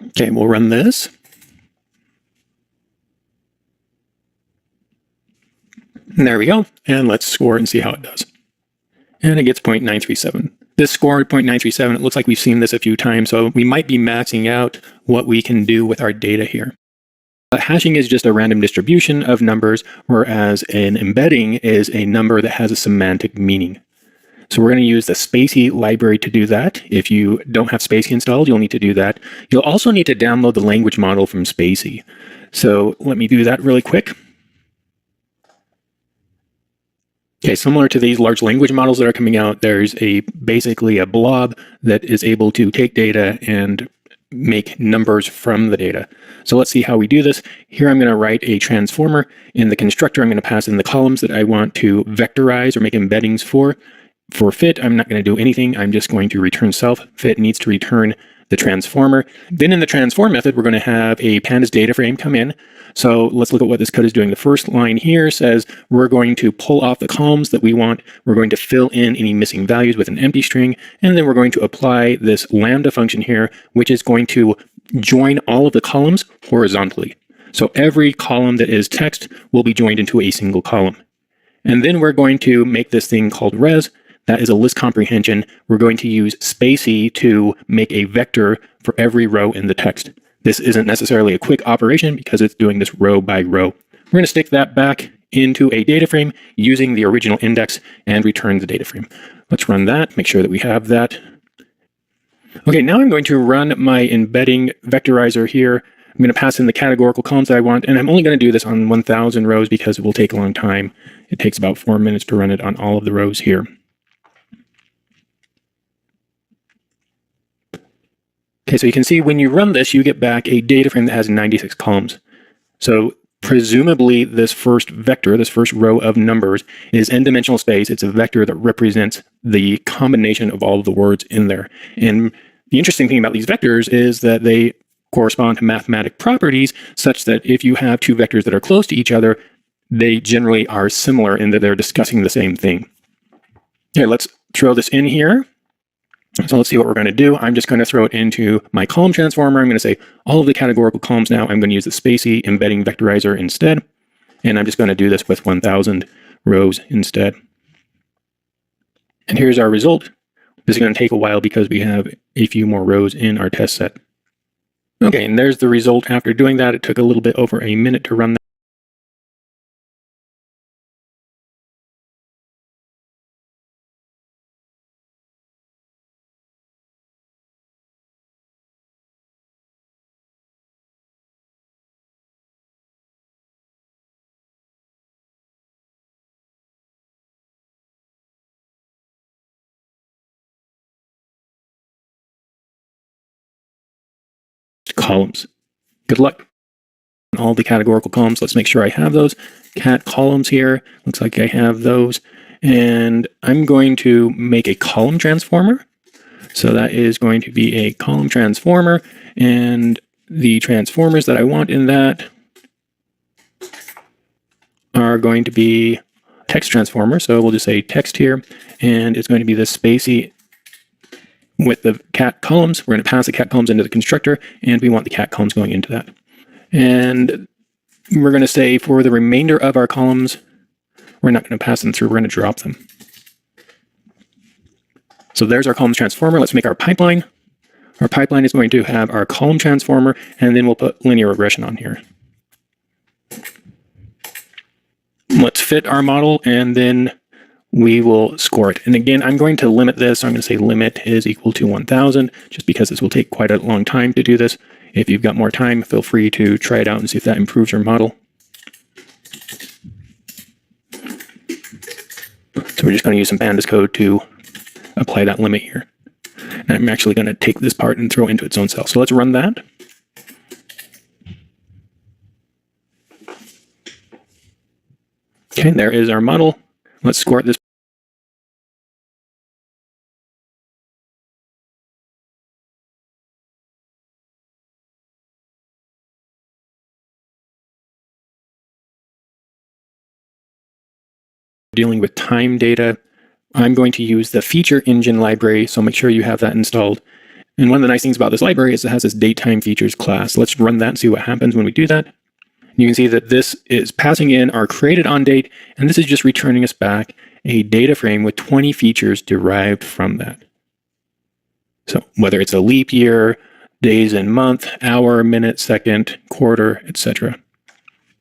Okay, we'll run this. And there we go. And let's score and see how it does. And it gets 0.937. This score, 0.937, it looks like we've seen this a few times, so we might be maxing out what we can do with our data here. Hashing is just a random distribution of numbers, whereas an embedding is a number that has a semantic meaning. So we're going to use the Spacey library to do that. If you don't have Spacey installed, you'll need to do that. You'll also need to download the language model from Spacey. So let me do that really quick. Okay, similar to these large language models that are coming out, there's basically a blob that is able to take data and make numbers from the data. So let's see how we do this. Here I'm going to write a transformer. In the constructor, I'm going to pass in the columns that I want to vectorize or make embeddings for. For fit, I'm not going to do anything. I'm just going to return self. Fit needs to return the transformer. Then in the transform method, we're going to have a pandas data frame come in. So let's look at what this code is doing. The first line here says we're going to pull off the columns that we want. We're going to fill in any missing values with an empty string. And then we're going to apply this lambda function here, which is going to join all of the columns horizontally. So every column that is text will be joined into a single column. And then we're going to make this thing called res. That is a list comprehension. We're going to use Spacey to make a vector for every row in the text. This isn't necessarily a quick operation because it's doing this row by row. We're going to stick that back into a data frame using the original index and return the data frame. Let's run that, make sure that we have that. Okay, now I'm going to run my embedding vectorizer here. I'm going to pass in the categorical columns that I want, and I'm only going to do this on 1,000 rows because it will take a long time. It takes about 4 minutes to run it on all of the rows here. Okay, so you can see when you run this, you get back a data frame that has 96 columns. So presumably this first vector, this first row of numbers is n-dimensional space. It's a vector that represents the combination of all of the words in there. And the interesting thing about these vectors is that they correspond to mathematic properties such that if you have two vectors that are close to each other, they generally are similar in that they're discussing the same thing. Okay, let's throw this in here. So let's see what we're going to do. I'm just going to throw it into my column transformer. I'm going to say all of the categorical columns now. I'm going to use the Spacey embedding vectorizer instead. And I'm just going to do this with 1,000 rows instead. And here's our result. This is going to take a while because we have a few more rows in our test set. Okay, and there's the result after doing that. It took a little bit over a minute to run that. Columns. Good luck. All the categorical columns. Let's make sure I have those. Cat columns here. Looks like I have those. And I'm going to make a column transformer. So that is going to be a column transformer. And the transformers that I want in that are going to be text transformer. So we'll just say text here. And it's going to be the Spacey with the cat columns. We're going to pass the cat columns into the constructor, and we want the cat columns going into that. And we're going to say for the remainder of our columns, we're not going to pass them through, we're going to drop them. So there's our columns transformer. Let's make our pipeline. Our pipeline is going to have our column transformer, and then we'll put linear regression on here. Let's fit our model, and then we will score it. And again, I'm going to limit this. I'm going to say limit is equal to 1,000, just because this will take quite a long time to do this. If you've got more time, feel free to try it out and see if that improves your model. So we're just going to use some pandas code to apply that limit here. And I'm actually going to take this part and throw it into its own cell. So let's run that. Okay, there is our model. Let's score this. Dealing with time data, I'm going to use the feature engine library, so make sure you have that installed. And one of the nice things about this library is it has this datetime features class. Let's run that and see what happens when we do that. You can see that this is passing in our created on date, and this is just returning us back a data frame with 20 features derived from that. So whether it's a leap year, days and month, hour, minute, second, quarter, etc.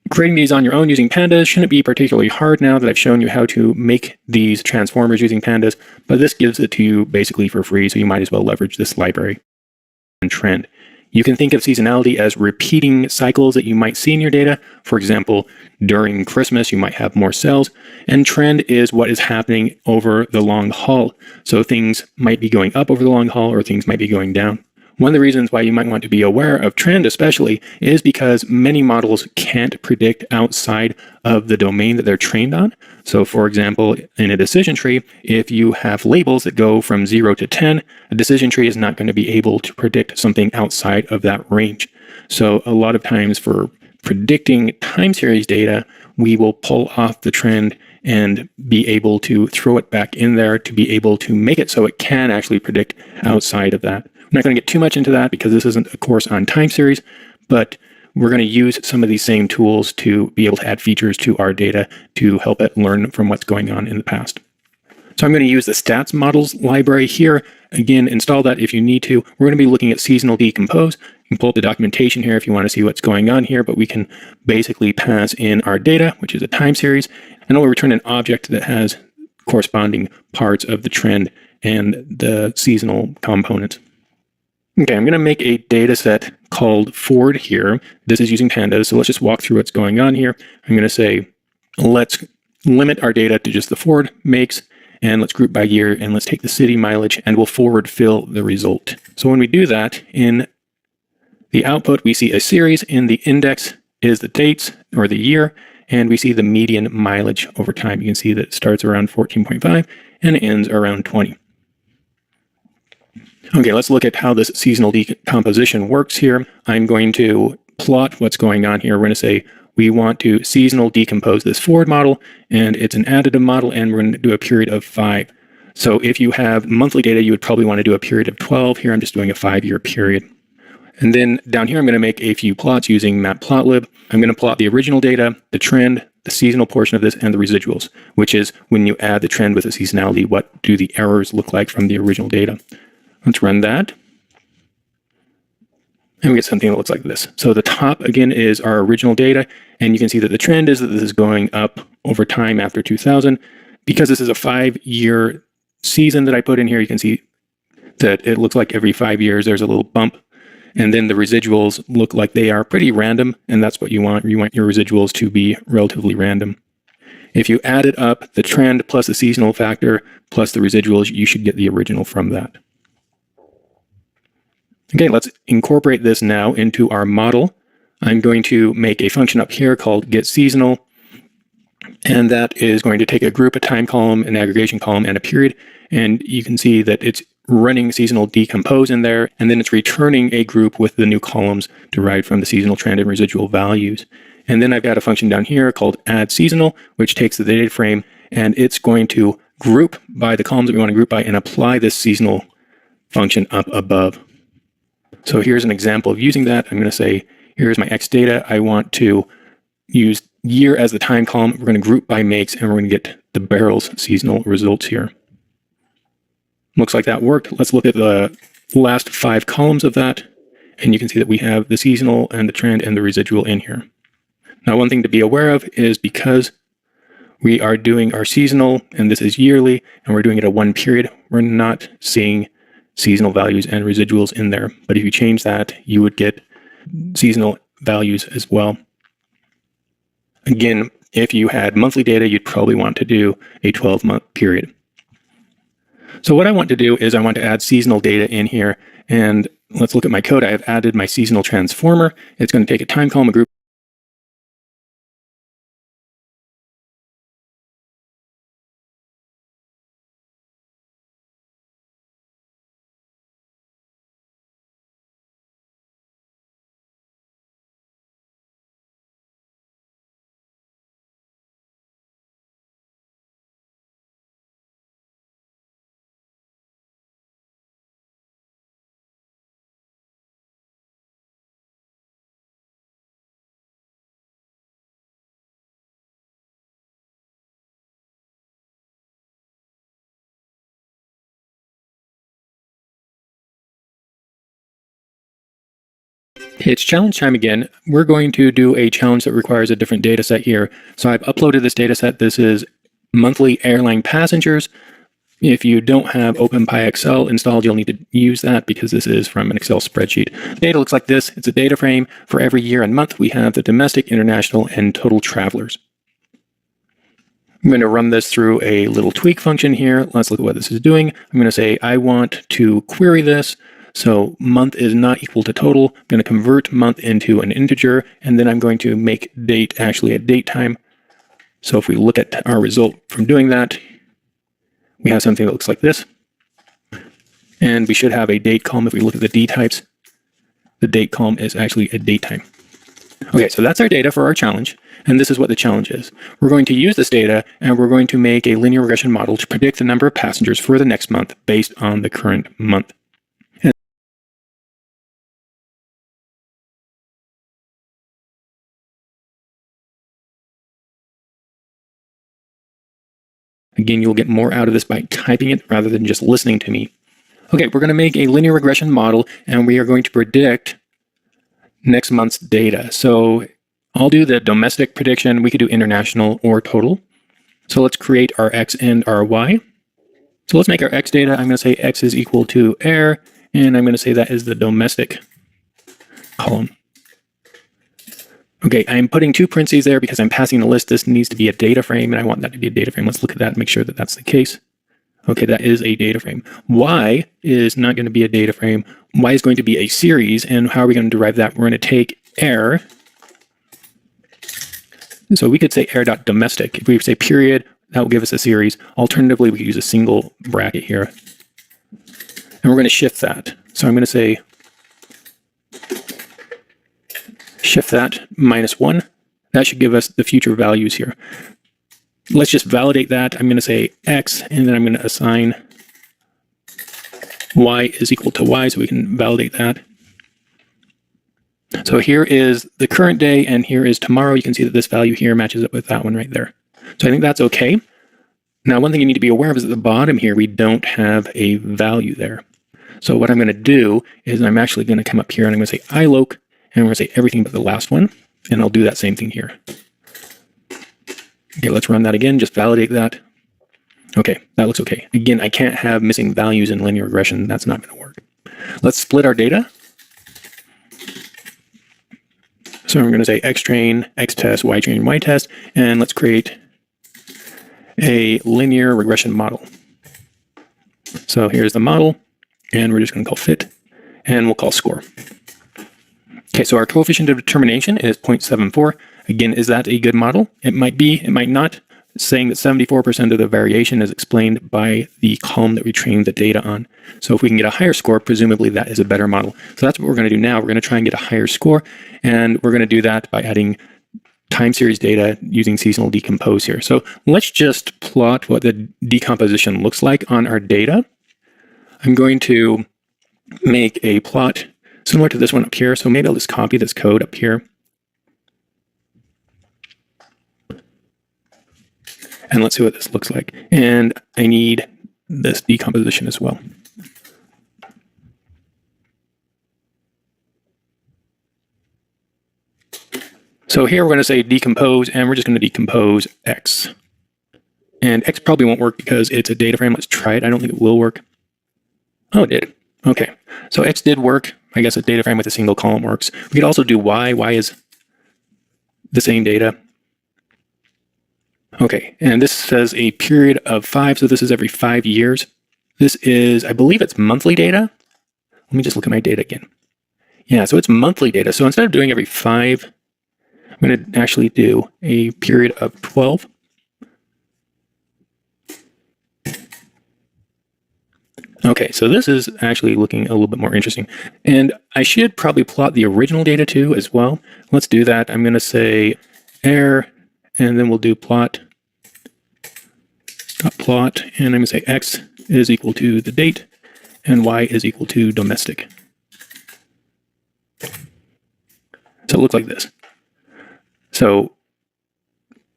Creating these on your own using pandas shouldn't be particularly hard now that I've shown you how to make these transformers using pandas, but this gives it to you basically for free, so you might as well leverage this library. And trend. You can think of seasonality as repeating cycles that you might see in your data. For example, during Christmas, you might have more sales, and trend is what is happening over the long haul. So things might be going up over the long haul, or things might be going down. One of the reasons why you might want to be aware of trend especially is because many models can't predict outside of the domain that they're trained on. So for example, in a decision tree, if you have labels that go from 0 to 10, a decision tree is not going to be able to predict something outside of that range. So a lot of times for predicting time series data, we will pull off the trend and be able to throw it back in there to be able to make it so it can actually predict outside of that. I'm not going to get too much into that because this isn't a course on time series, but we're going to use some of these same tools to be able to add features to our data to help it learn from what's going on in the past. So I'm going to use the stats models library here. Again, install that if you need to. We're going to be looking at seasonal decompose. You can pull up the documentation here if you want to see what's going on here, but we can basically pass in our data, which is a time series, and it will return an object that has corresponding parts of the trend and the seasonal components. Okay, I'm going to make a data set called Ford here. This is using pandas, so let's just walk through what's going on here. I'm going to say, let's limit our data to just the Ford makes, and let's group by year, and let's take the city mileage, and we'll forward fill the result. So when we do that, in the output, we see a series. In the index is the dates, or the year, and we see the median mileage over time. You can see that it starts around 14.5 and it ends around 20. Okay, let's look at how this seasonal decomposition works here. I'm going to plot what's going on here. We're going to say we want to seasonal decompose this Ford model, and it's an additive model, and we're going to do a period of 5. So if you have monthly data, you would probably want to do a period of 12. Here I'm just doing a 5-year period. And then down here, I'm going to make a few plots using matplotlib. I'm going to plot the original data, the trend, the seasonal portion of this, and the residuals, which is when you add the trend with the seasonality, what do the errors look like from the original data? Let's run that. And we get something that looks like this. So the top, again, is our original data. And you can see that the trend is that this is going up over time after 2000. Because this is a 5-year season that I put in here, you can see that it looks like every 5 years there's a little bump. And then the residuals look like they are pretty random. And that's what you want. You want your residuals to be relatively random. If you added up the trend plus the seasonal factor plus the residuals, you should get the original from that. Okay, let's incorporate this now into our model. I'm going to make a function up here called getSeasonal, and that is going to take a group, a time column, an aggregation column, and a period. And you can see that it's running seasonal decompose in there, and then it's returning a group with the new columns derived from the seasonal trend and residual values. And then I've got a function down here called addSeasonal, which takes the data frame, and it's going to group by the columns that we want to group by and apply this seasonal function up above. So here's an example of using that. I'm going to say, here's my X data. I want to use year as the time column. We're going to group by makes, and we're going to get the barrels seasonal results here. Looks like that worked. Let's look at the last 5 columns of that. And you can see that we have the seasonal and the trend and the residual in here. Now, one thing to be aware of is because we are doing our seasonal, and this is yearly, and we're doing it at 1 period, we're not seeing seasonal values and residuals in there. But if you change that, you would get seasonal values as well. Again, if you had monthly data, you'd probably want to do a 12-month period. So what I want to do is I want to add seasonal data in here. And let's look at my code. I have added my seasonal transformer. It's going to take a time column, a group, Okay, it's challenge time again. We're going to do a challenge that requires a different data set here. So I've uploaded this data set. This is monthly airline passengers. If you don't have OpenPyXL installed, you'll need to use that because this is from an Excel spreadsheet. Data looks like this. It's a data frame. For every year and month, we have the domestic, international, and total travelers. I'm going to run this through a little tweak function here. Let's look at what this is doing. I'm going to say I want to query this. So month is not equal to total. I'm going to convert month into an integer, and then I'm going to make date actually a date time. So if we look at our result from doing that, we have something that looks like this. And we should have a date column. If we look at the D types, the date column is actually a date time. Okay, so that's our data for our challenge. And this is what the challenge is. We're going to use this data and we're going to make a linear regression model to predict the number of passengers for the next month based on the current month. Again, you'll get more out of this by typing it rather than just listening to me. Okay, we're going to make a linear regression model and we are going to predict next month's data. So I'll do the domestic prediction. We could do international or total. So let's create our X and our Y. So let's make our X data. I'm going to say X is equal to air, and I'm going to say that is the domestic column. Okay, I'm putting two parentheses there because I'm passing the list. This needs to be a data frame, and I want that to be a data frame. Let's look at that and make sure that that's the case. Okay, that is a data frame. Y is not going to be a data frame. Y is going to be a series, and how are we going to derive that? We're going to take air. So we could say air.domestic. If we say period, that will give us a series. Alternatively, we could use a single bracket here. And we're going to shift that. So I'm going to say shift that -1. That should give us the future values here. Let's just validate that. I'm going to say X, and then I'm going to assign Y is equal to Y, so we can validate that. So here is the current day, and here is tomorrow. You can see that this value here matches up with that one right there. So I think that's okay. Now, one thing you need to be aware of is at the bottom here, we don't have a value there. So what I'm going to do is I'm actually going to come up here and I'm going to say iloc, and I'm going to say everything but the last one, and I'll do that same thing here. Okay, let's run that again, just validate that. Okay, that looks okay. Again, I can't have missing values in linear regression. That's not going to work. Let's split our data. So I'm going to say xtrain, xtest, ytrain, ytest, and let's create a linear regression model. So here's the model, and we're just going to call fit, and we'll call score. Okay, so our coefficient of determination is 0.74. Again, is that a good model? It might be, it might not. It's saying that 74% of the variation is explained by the column that we trained the data on. So if we can get a higher score, presumably that is a better model. So that's what we're going to do now. We're going to try and get a higher score, and we're going to do that by adding time series data using seasonal decompose here. So let's just plot what the decomposition looks like on our data. I'm going to make a plot similar to this one up here. So maybe I'll just copy this code up here. And let's see what this looks like. And I need this decomposition as well. So here we're going to say decompose, and we're just going to decompose X. And X probably won't work because it's a data frame. Let's try it. I don't think it will work. Oh, it did. Okay. So X did work. I guess a data frame with a single column works. We could also do Y. Y is the same data. Okay, and this says a period of 5, so this is every 5 years. This is, I believe it's monthly data. Let me just look at my data again. Yeah, so it's monthly data. So instead of doing every 5, I'm going to actually do a period of 12. Okay, so this is actually looking a little bit more interesting. And I should probably plot the original data too as well. Let's do that. I'm going to say air, and then we'll do plot, and I'm going to say X is equal to the date, and Y is equal to domestic. So it looks like this. So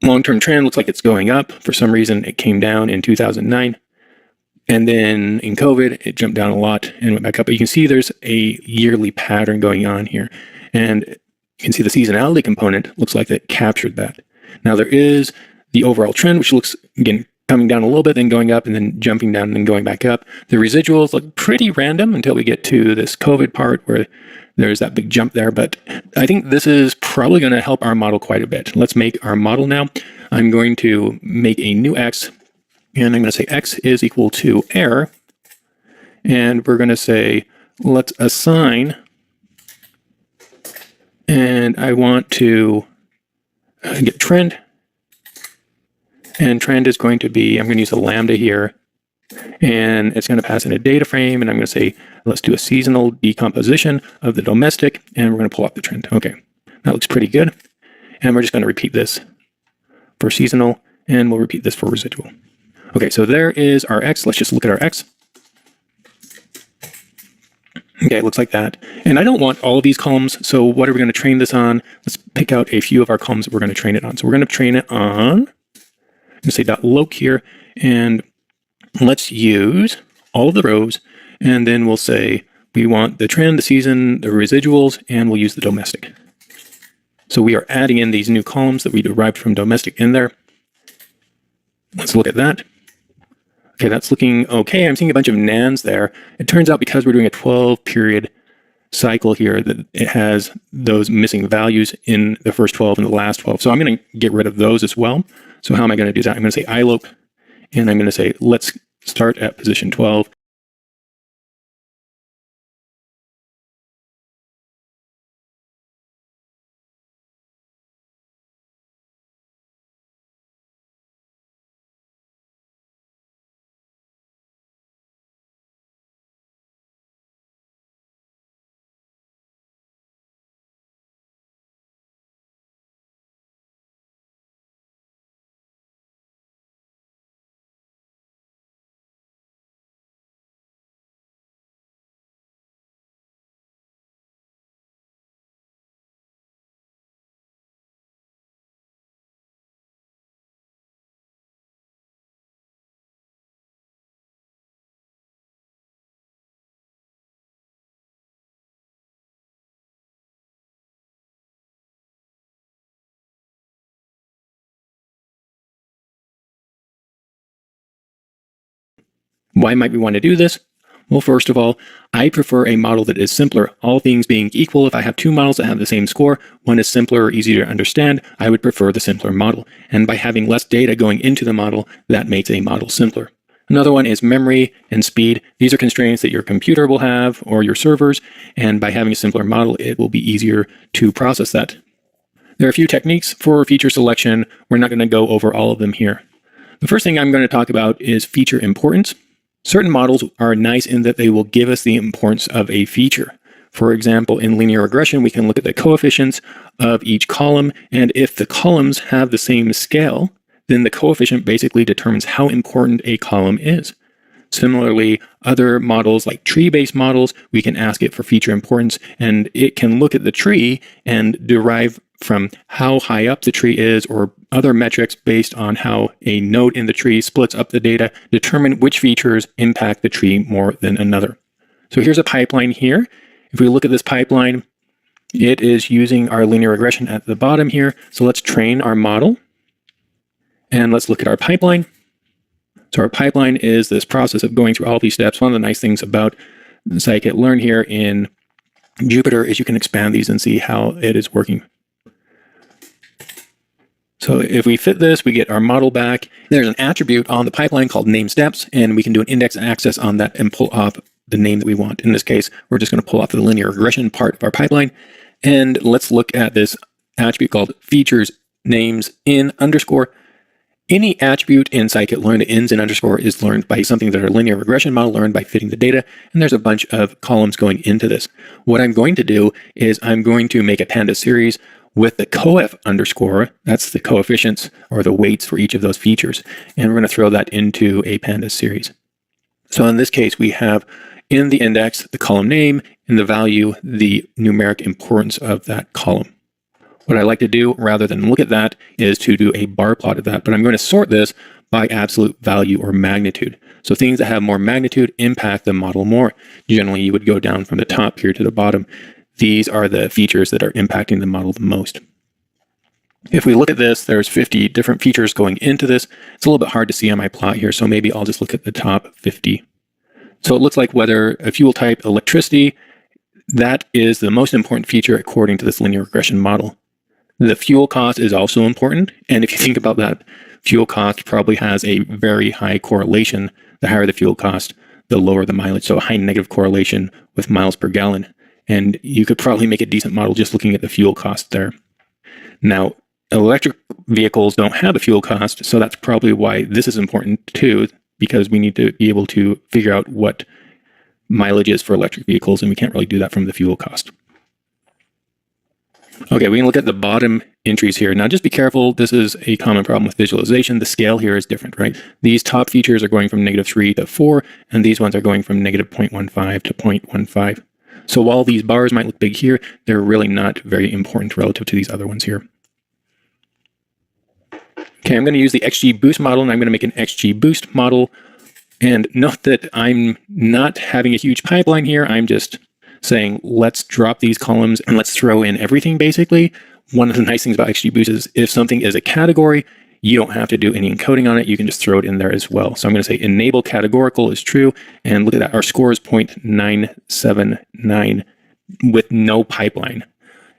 long-term trend looks like it's going up. For some reason, it came down in 2009. And then in COVID, it jumped down a lot and went back up. But you can see there's a yearly pattern going on here. And you can see the seasonality component looks like it captured that. Now there is the overall trend, which looks, again, coming down a little bit, then going up, and then jumping down, and then going back up. The residuals look pretty random until we get to this COVID part where there's that big jump there. But I think this is probably going to help our model quite a bit. Let's make our model now. I'm going to make a new X, and I'm going to say X is equal to error. And we're going to say, let's assign, and I want to get trend. And trend is going to be, I'm going to use a lambda here, and it's going to pass in a data frame, and I'm going to say, let's do a seasonal decomposition of the domestic, and we're going to pull up the trend. Okay, that looks pretty good. And we're just going to repeat this for seasonal, and we'll repeat this for residual. Okay, so there is our X. Let's just look at our X. Okay, it looks like that. And I don't want all of these columns, so what are we going to train this on? Let's pick out a few of our columns that we're going to train it on. So we're going to train it on, I'm going to say .loc here, and let's use all of the rows, and then we'll say we want the trend, the season, the residuals, and we'll use the domestic. So we are adding in these new columns that we derived from domestic in there. Let's look at that. Okay, that's looking okay. I'm seeing a bunch of nans there. It turns out because we're doing a 12-period cycle here that it has those missing values in the first 12 and the last 12. So I'm going to get rid of those as well. So how am I going to do that? I'm going to say iloc, and I'm going to say, let's start at position 12. Why might we want to do this? Well, first of all, I prefer a model that is simpler. All things being equal, if I have two models that have the same score, one is simpler or easier to understand, I would prefer the simpler model. And by having less data going into the model, that makes a model simpler. Another one is memory and speed. These are constraints that your computer will have or your servers, and by having a simpler model, it will be easier to process that. There are a few techniques for feature selection. We're not going to go over all of them here. The first thing I'm going to talk about is feature importance. Certain models are nice in that they will give us the importance of a feature. For example, in linear regression, we can look at the coefficients of each column, and if the columns have the same scale, then the coefficient basically determines how important a column is. Similarly, other models like tree-based models, we can ask it for feature importance, and it can look at the tree and derive from how high up the tree is or other metrics based on how a node in the tree splits up the data, determine which features impact the tree more than another. So here's a pipeline here. If we look at this pipeline, it is using our linear regression at the bottom here. So let's train our model, and let's look at our pipeline. So our pipeline is this process of going through all these steps. One of the nice things about scikit-learn here in Jupyter is you can expand these and see how it is working. So if we fit this, we get our model back. There's an attribute on the pipeline called name steps, and we can do an index access on that and pull off the name that we want. In this case, we're just going to pull off the linear regression part of our pipeline. And let's look at this attribute called features names in underscore. Any attribute in scikit-learn that ends in underscore is learned by something that our linear regression model learned by fitting the data, and there's a bunch of columns going into this. What I'm going to do is I'm going to make a pandas series with the coef underscore, that's the coefficients or the weights for each of those features, and we're going to throw that into a pandas series. So in this case, we have in the index the column name, in the value the numeric importance of that column. What I like to do, rather than look at that, is to do a bar plot of that. But I'm going to sort this by absolute value or magnitude. So things that have more magnitude impact the model more. Generally, you would go down from the top here to the bottom. These are the features that are impacting the model the most. If we look at this, there's 50 different features going into this. It's a little bit hard to see on my plot here, so maybe I'll just look at the top 50. So it looks like whether a fuel type, electricity, that is the most important feature according to this linear regression model. The fuel cost is also important, and if you think about that, fuel cost probably has a very high correlation. The higher the fuel cost, the lower the mileage, so a high negative correlation with miles per gallon. And you could probably make a decent model just looking at the fuel cost there. Now, electric vehicles don't have a fuel cost, so that's probably why this is important too, because we need to be able to figure out what mileage is for electric vehicles, and we can't really do that from the fuel cost. Okay, we can look at the bottom entries here. Now just be careful, this is a common problem with visualization. The scale here is different, right? These top features are going from -3 to 4, and these ones are going from -0.15 to 0.15. So while these bars might look big here, they're really not very important relative to these other ones here. Okay, I'm going to use the XGBoost model, and I'm going to make an XGBoost model. And note that I'm not having a huge pipeline here. I'm just saying, let's drop these columns and let's throw in everything, basically. One of the nice things about XGBoost is if something is a category, you don't have to do any encoding on it. You can just throw it in there as well. So I'm going to say enable categorical is true. And look at that. Our score is 0.979 with no pipeline.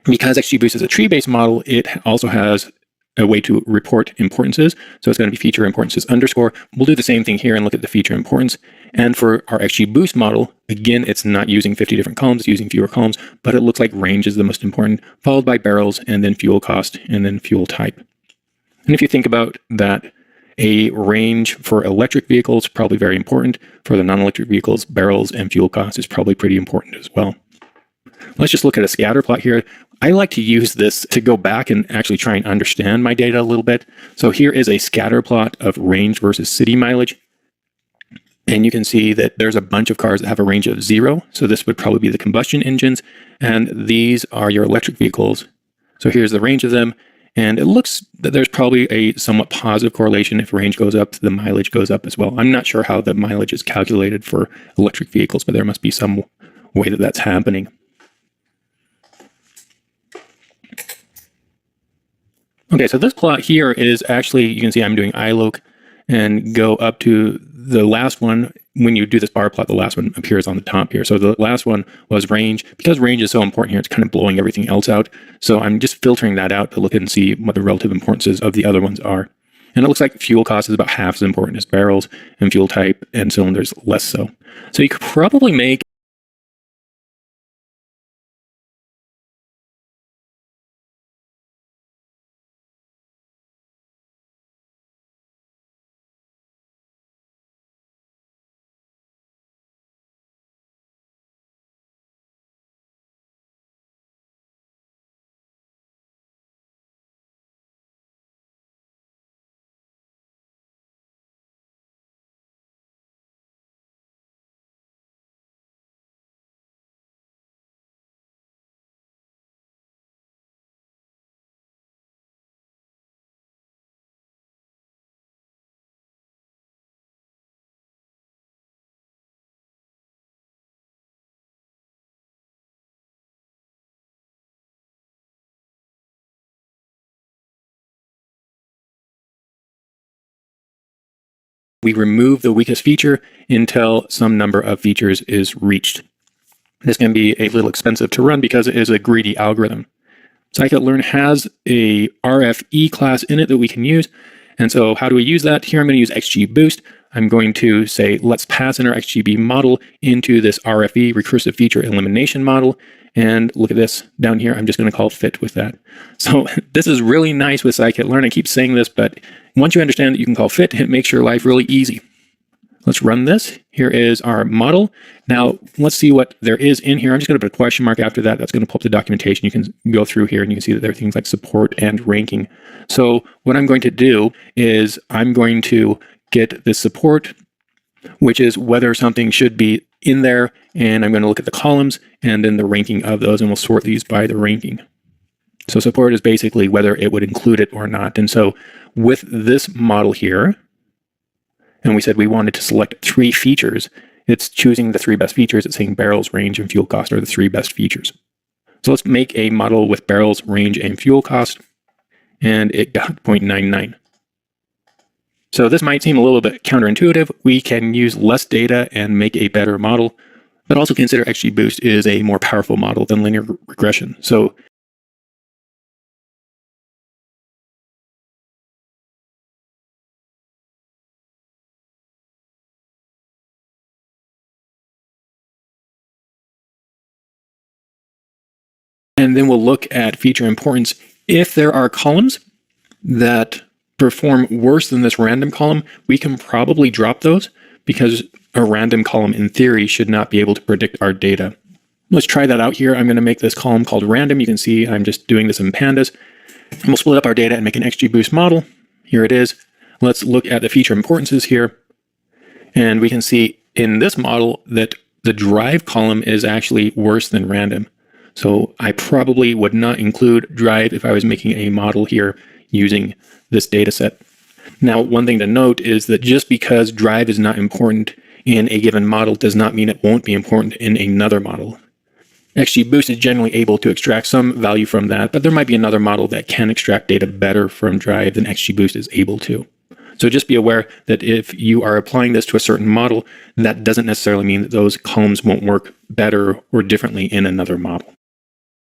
Because XGBoost is a tree-based model, it also has a way to report importances. So it's going to be feature importances underscore. We'll do the same thing here and look at the feature importance. And for our XGBoost model, again, it's not using 50 different columns, it's using fewer columns, but it looks like range is the most important, followed by barrels, and then fuel cost, and then fuel type. And if you think about that, a range for electric vehicles is probably very important. For the non-electric vehicles, barrels and fuel cost is probably pretty important as well. Let's just look at a scatter plot here. I like to use this to go back and actually try and understand my data a little bit. So here is a scatter plot of range versus city mileage. And you can see that there's a bunch of cars that have a range of 0. So this would probably be the combustion engines. And these are your electric vehicles. So here's the range of them. And it looks that there's probably a somewhat positive correlation. If range goes up, the mileage goes up as well. I'm not sure how the mileage is calculated for electric vehicles, but there must be some way that that's happening. Okay, so this plot here is actually, you can see I'm doing iLoc and go up to the last one. When you do this bar plot, the last one appears on the top here. So the last one was range. Because range is so important here, it's kind of blowing everything else out. So I'm just filtering that out to look and see what the relative importances of the other ones are. And it looks like fuel cost is about half as important as barrels, and fuel type and cylinders less so. So you could probably make we remove the weakest feature until some number of features is reached. This can be a little expensive to run because it is a greedy algorithm. Scikit-learn has a RFE class in it that we can use. And so how do we use that? Here I'm going to use XGBoost. I'm going to say, let's pass in our XGB model into this RFE, recursive feature elimination model. And look at this down here. I'm just going to call fit with that. So this is really nice with scikit-learn. I keep saying this, but once you understand that you can call fit, it makes your life really easy. Let's run this. Here is our model. Now, let's see what there is in here. I'm just going to put a question mark after that. That's going to pull up the documentation. You can go through here and you can see that there are things like support and ranking. So what I'm going to do is I'm going to get the support, which is whether something should be in there. And I'm going to look at the columns and then the ranking of those, and we'll sort these by the ranking. So support is basically whether it would include it or not. And so with this model here, and we said we wanted to select 3 features, it's choosing the 3 best features. It's saying barrels, range, and fuel cost are the 3 best features. So let's make a model with barrels, range, and fuel cost, and it got 0.99. So this might seem a little bit counterintuitive. We can use less data and make a better model, but also consider XGBoost is a more powerful model than linear regression. So and then we'll look at feature importance. If there are columns that perform worse than this random column, we can probably drop those because a random column in theory should not be able to predict our data. Let's try that out here. I'm going to make this column called random. You can see I'm just doing this in pandas. And we'll split up our data and make an XGBoost model. Here it is. Let's look at the feature importances here. And we can see in this model that the drive column is actually worse than random. So I probably would not include drive if I was making a model here using this data set. Now, one thing to note is that just because drive is not important in a given model does not mean it won't be important in another model. XGBoost is generally able to extract some value from that, but there might be another model that can extract data better from drive than XGBoost is able to. So just be aware that if you are applying this to a certain model, that doesn't necessarily mean that those columns won't work better or differently in another model.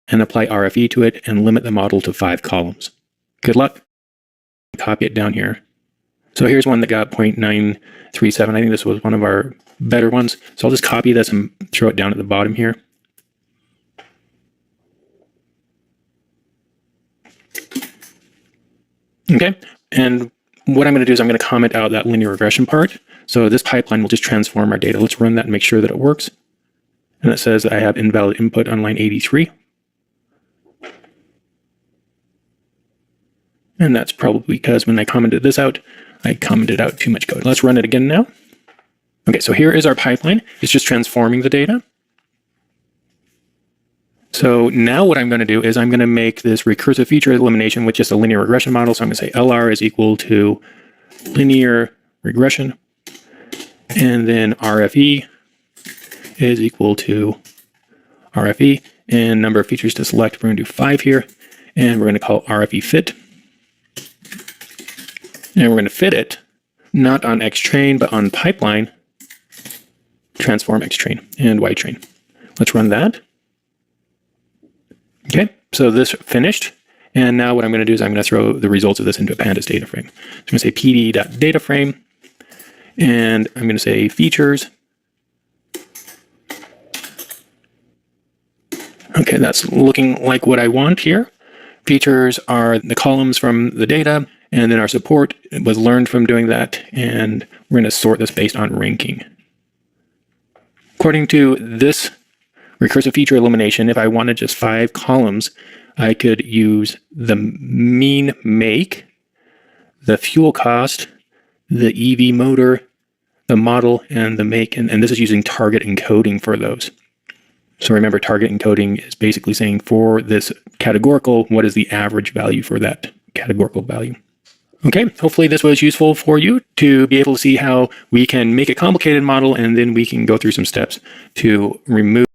And apply RFE to it and limit the model to 5 columns. Good luck. Copy it down here. So here's one that got 0.937. I think this was one of our better ones. So I'll just copy this and throw it down at the bottom here. Okay, and what I'm going to do is I'm going to comment out that linear regression part. So this pipeline will just transform our data. Let's run that and make sure that it works. And it says that I have invalid input on line 83. And that's probably because when I commented this out, I commented out too much code. Let's run it again now. Okay, so here is our pipeline. It's just transforming the data. So now what I'm going to do is I'm going to make this recursive feature elimination with just a linear regression model. So I'm going to say LR is equal to linear regression. And then RFE is equal to RFE. And number of features to select, we're going to do 5 here. And we're going to call RFE fit. And we're going to fit it, not on X-train, but on pipeline, transform X-train and Y-train. Let's run that. Okay, so this finished. And now what I'm going to do is I'm going to throw the results of this into a pandas data frame. So I'm going to say pd.dataframe, and I'm going to say features. Okay, that's looking like what I want here. Features are the columns from the data, and then our support was learned from doing that, and we're going to sort this based on ranking. According to this recursive feature elimination, if I wanted just 5 columns, I could use the mean make, the fuel cost, the EV motor, the model, and the make, and this is using target encoding for those. So remember, target encoding is basically saying for this categorical, what is the average value for that categorical value? Okay, hopefully this was useful for you to be able to see how we can make a complicated model, and then we can go through some steps to remove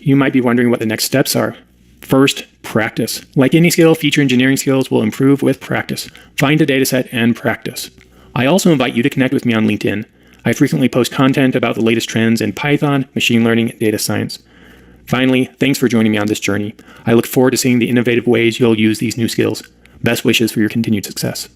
You might be wondering what the next steps are. First, practice. Like any skill, feature engineering skills will improve with practice. Find a dataset and practice. I also invite you to connect with me on LinkedIn. I frequently post content about the latest trends in Python, machine learning, and data science. Finally, thanks for joining me on this journey. I look forward to seeing the innovative ways you'll use these new skills. Best wishes for your continued success.